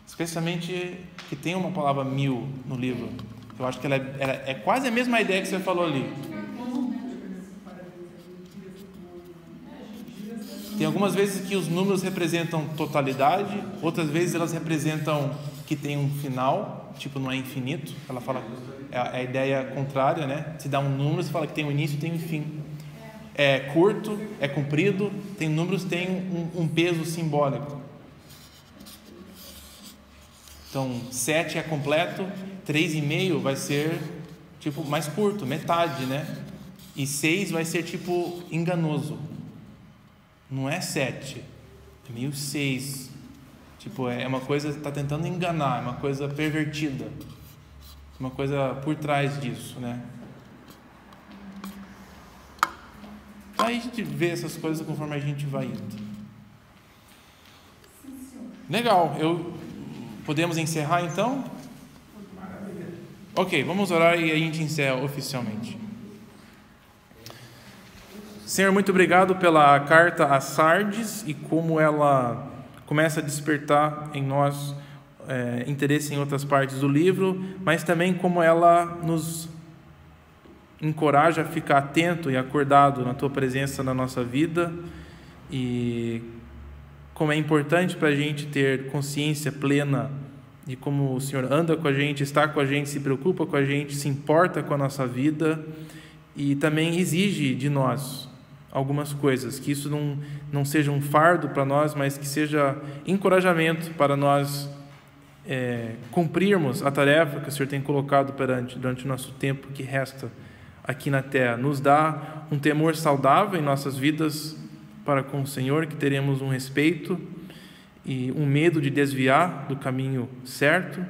Especialmente que tem uma palavra 1000 no livro. Eu acho que ela é quase a mesma ideia que você falou ali. Tem algumas vezes que os números representam totalidade, outras vezes elas representam que tem um final, tipo não é infinito. Ela fala, é a ideia contrária, né? Se dá um número, você fala que tem um início e tem um fim. É curto, é comprido, tem números, tem um peso simbólico. Então, 7 é completo, 3,5 vai ser tipo mais curto, metade, né? E 6 vai ser tipo enganoso. Não é 7, é meio 6. Tipo, é uma coisa que está tentando enganar, é uma coisa pervertida, uma coisa por trás disso, né? Aí a gente vê essas coisas conforme a gente vai indo. Legal, podemos encerrar então? Ok, vamos orar e a gente encerra oficialmente. Senhor, muito obrigado pela carta a Sardes e como ela começa a despertar em nós interesse em outras partes do livro, mas também como ela nos encoraja a ficar atento e acordado na Tua presença na nossa vida e como é importante para a gente ter consciência plena de como o Senhor anda com a gente, está com a gente, se preocupa com a gente, se importa com a nossa vida e também exige de nós algumas coisas, que isso não seja um fardo para nós, mas que seja encorajamento para nós cumprirmos a tarefa que o Senhor tem colocado durante o nosso tempo que resta aqui na terra. Nos dá um temor saudável em nossas vidas para com o Senhor, que teremos um respeito e um medo de desviar do caminho certo,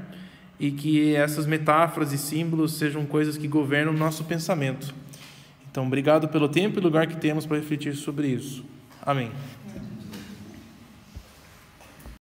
e que essas metáforas e símbolos sejam coisas que governam o nosso pensamento. Então, obrigado pelo tempo e lugar que temos para refletir sobre isso. Amém.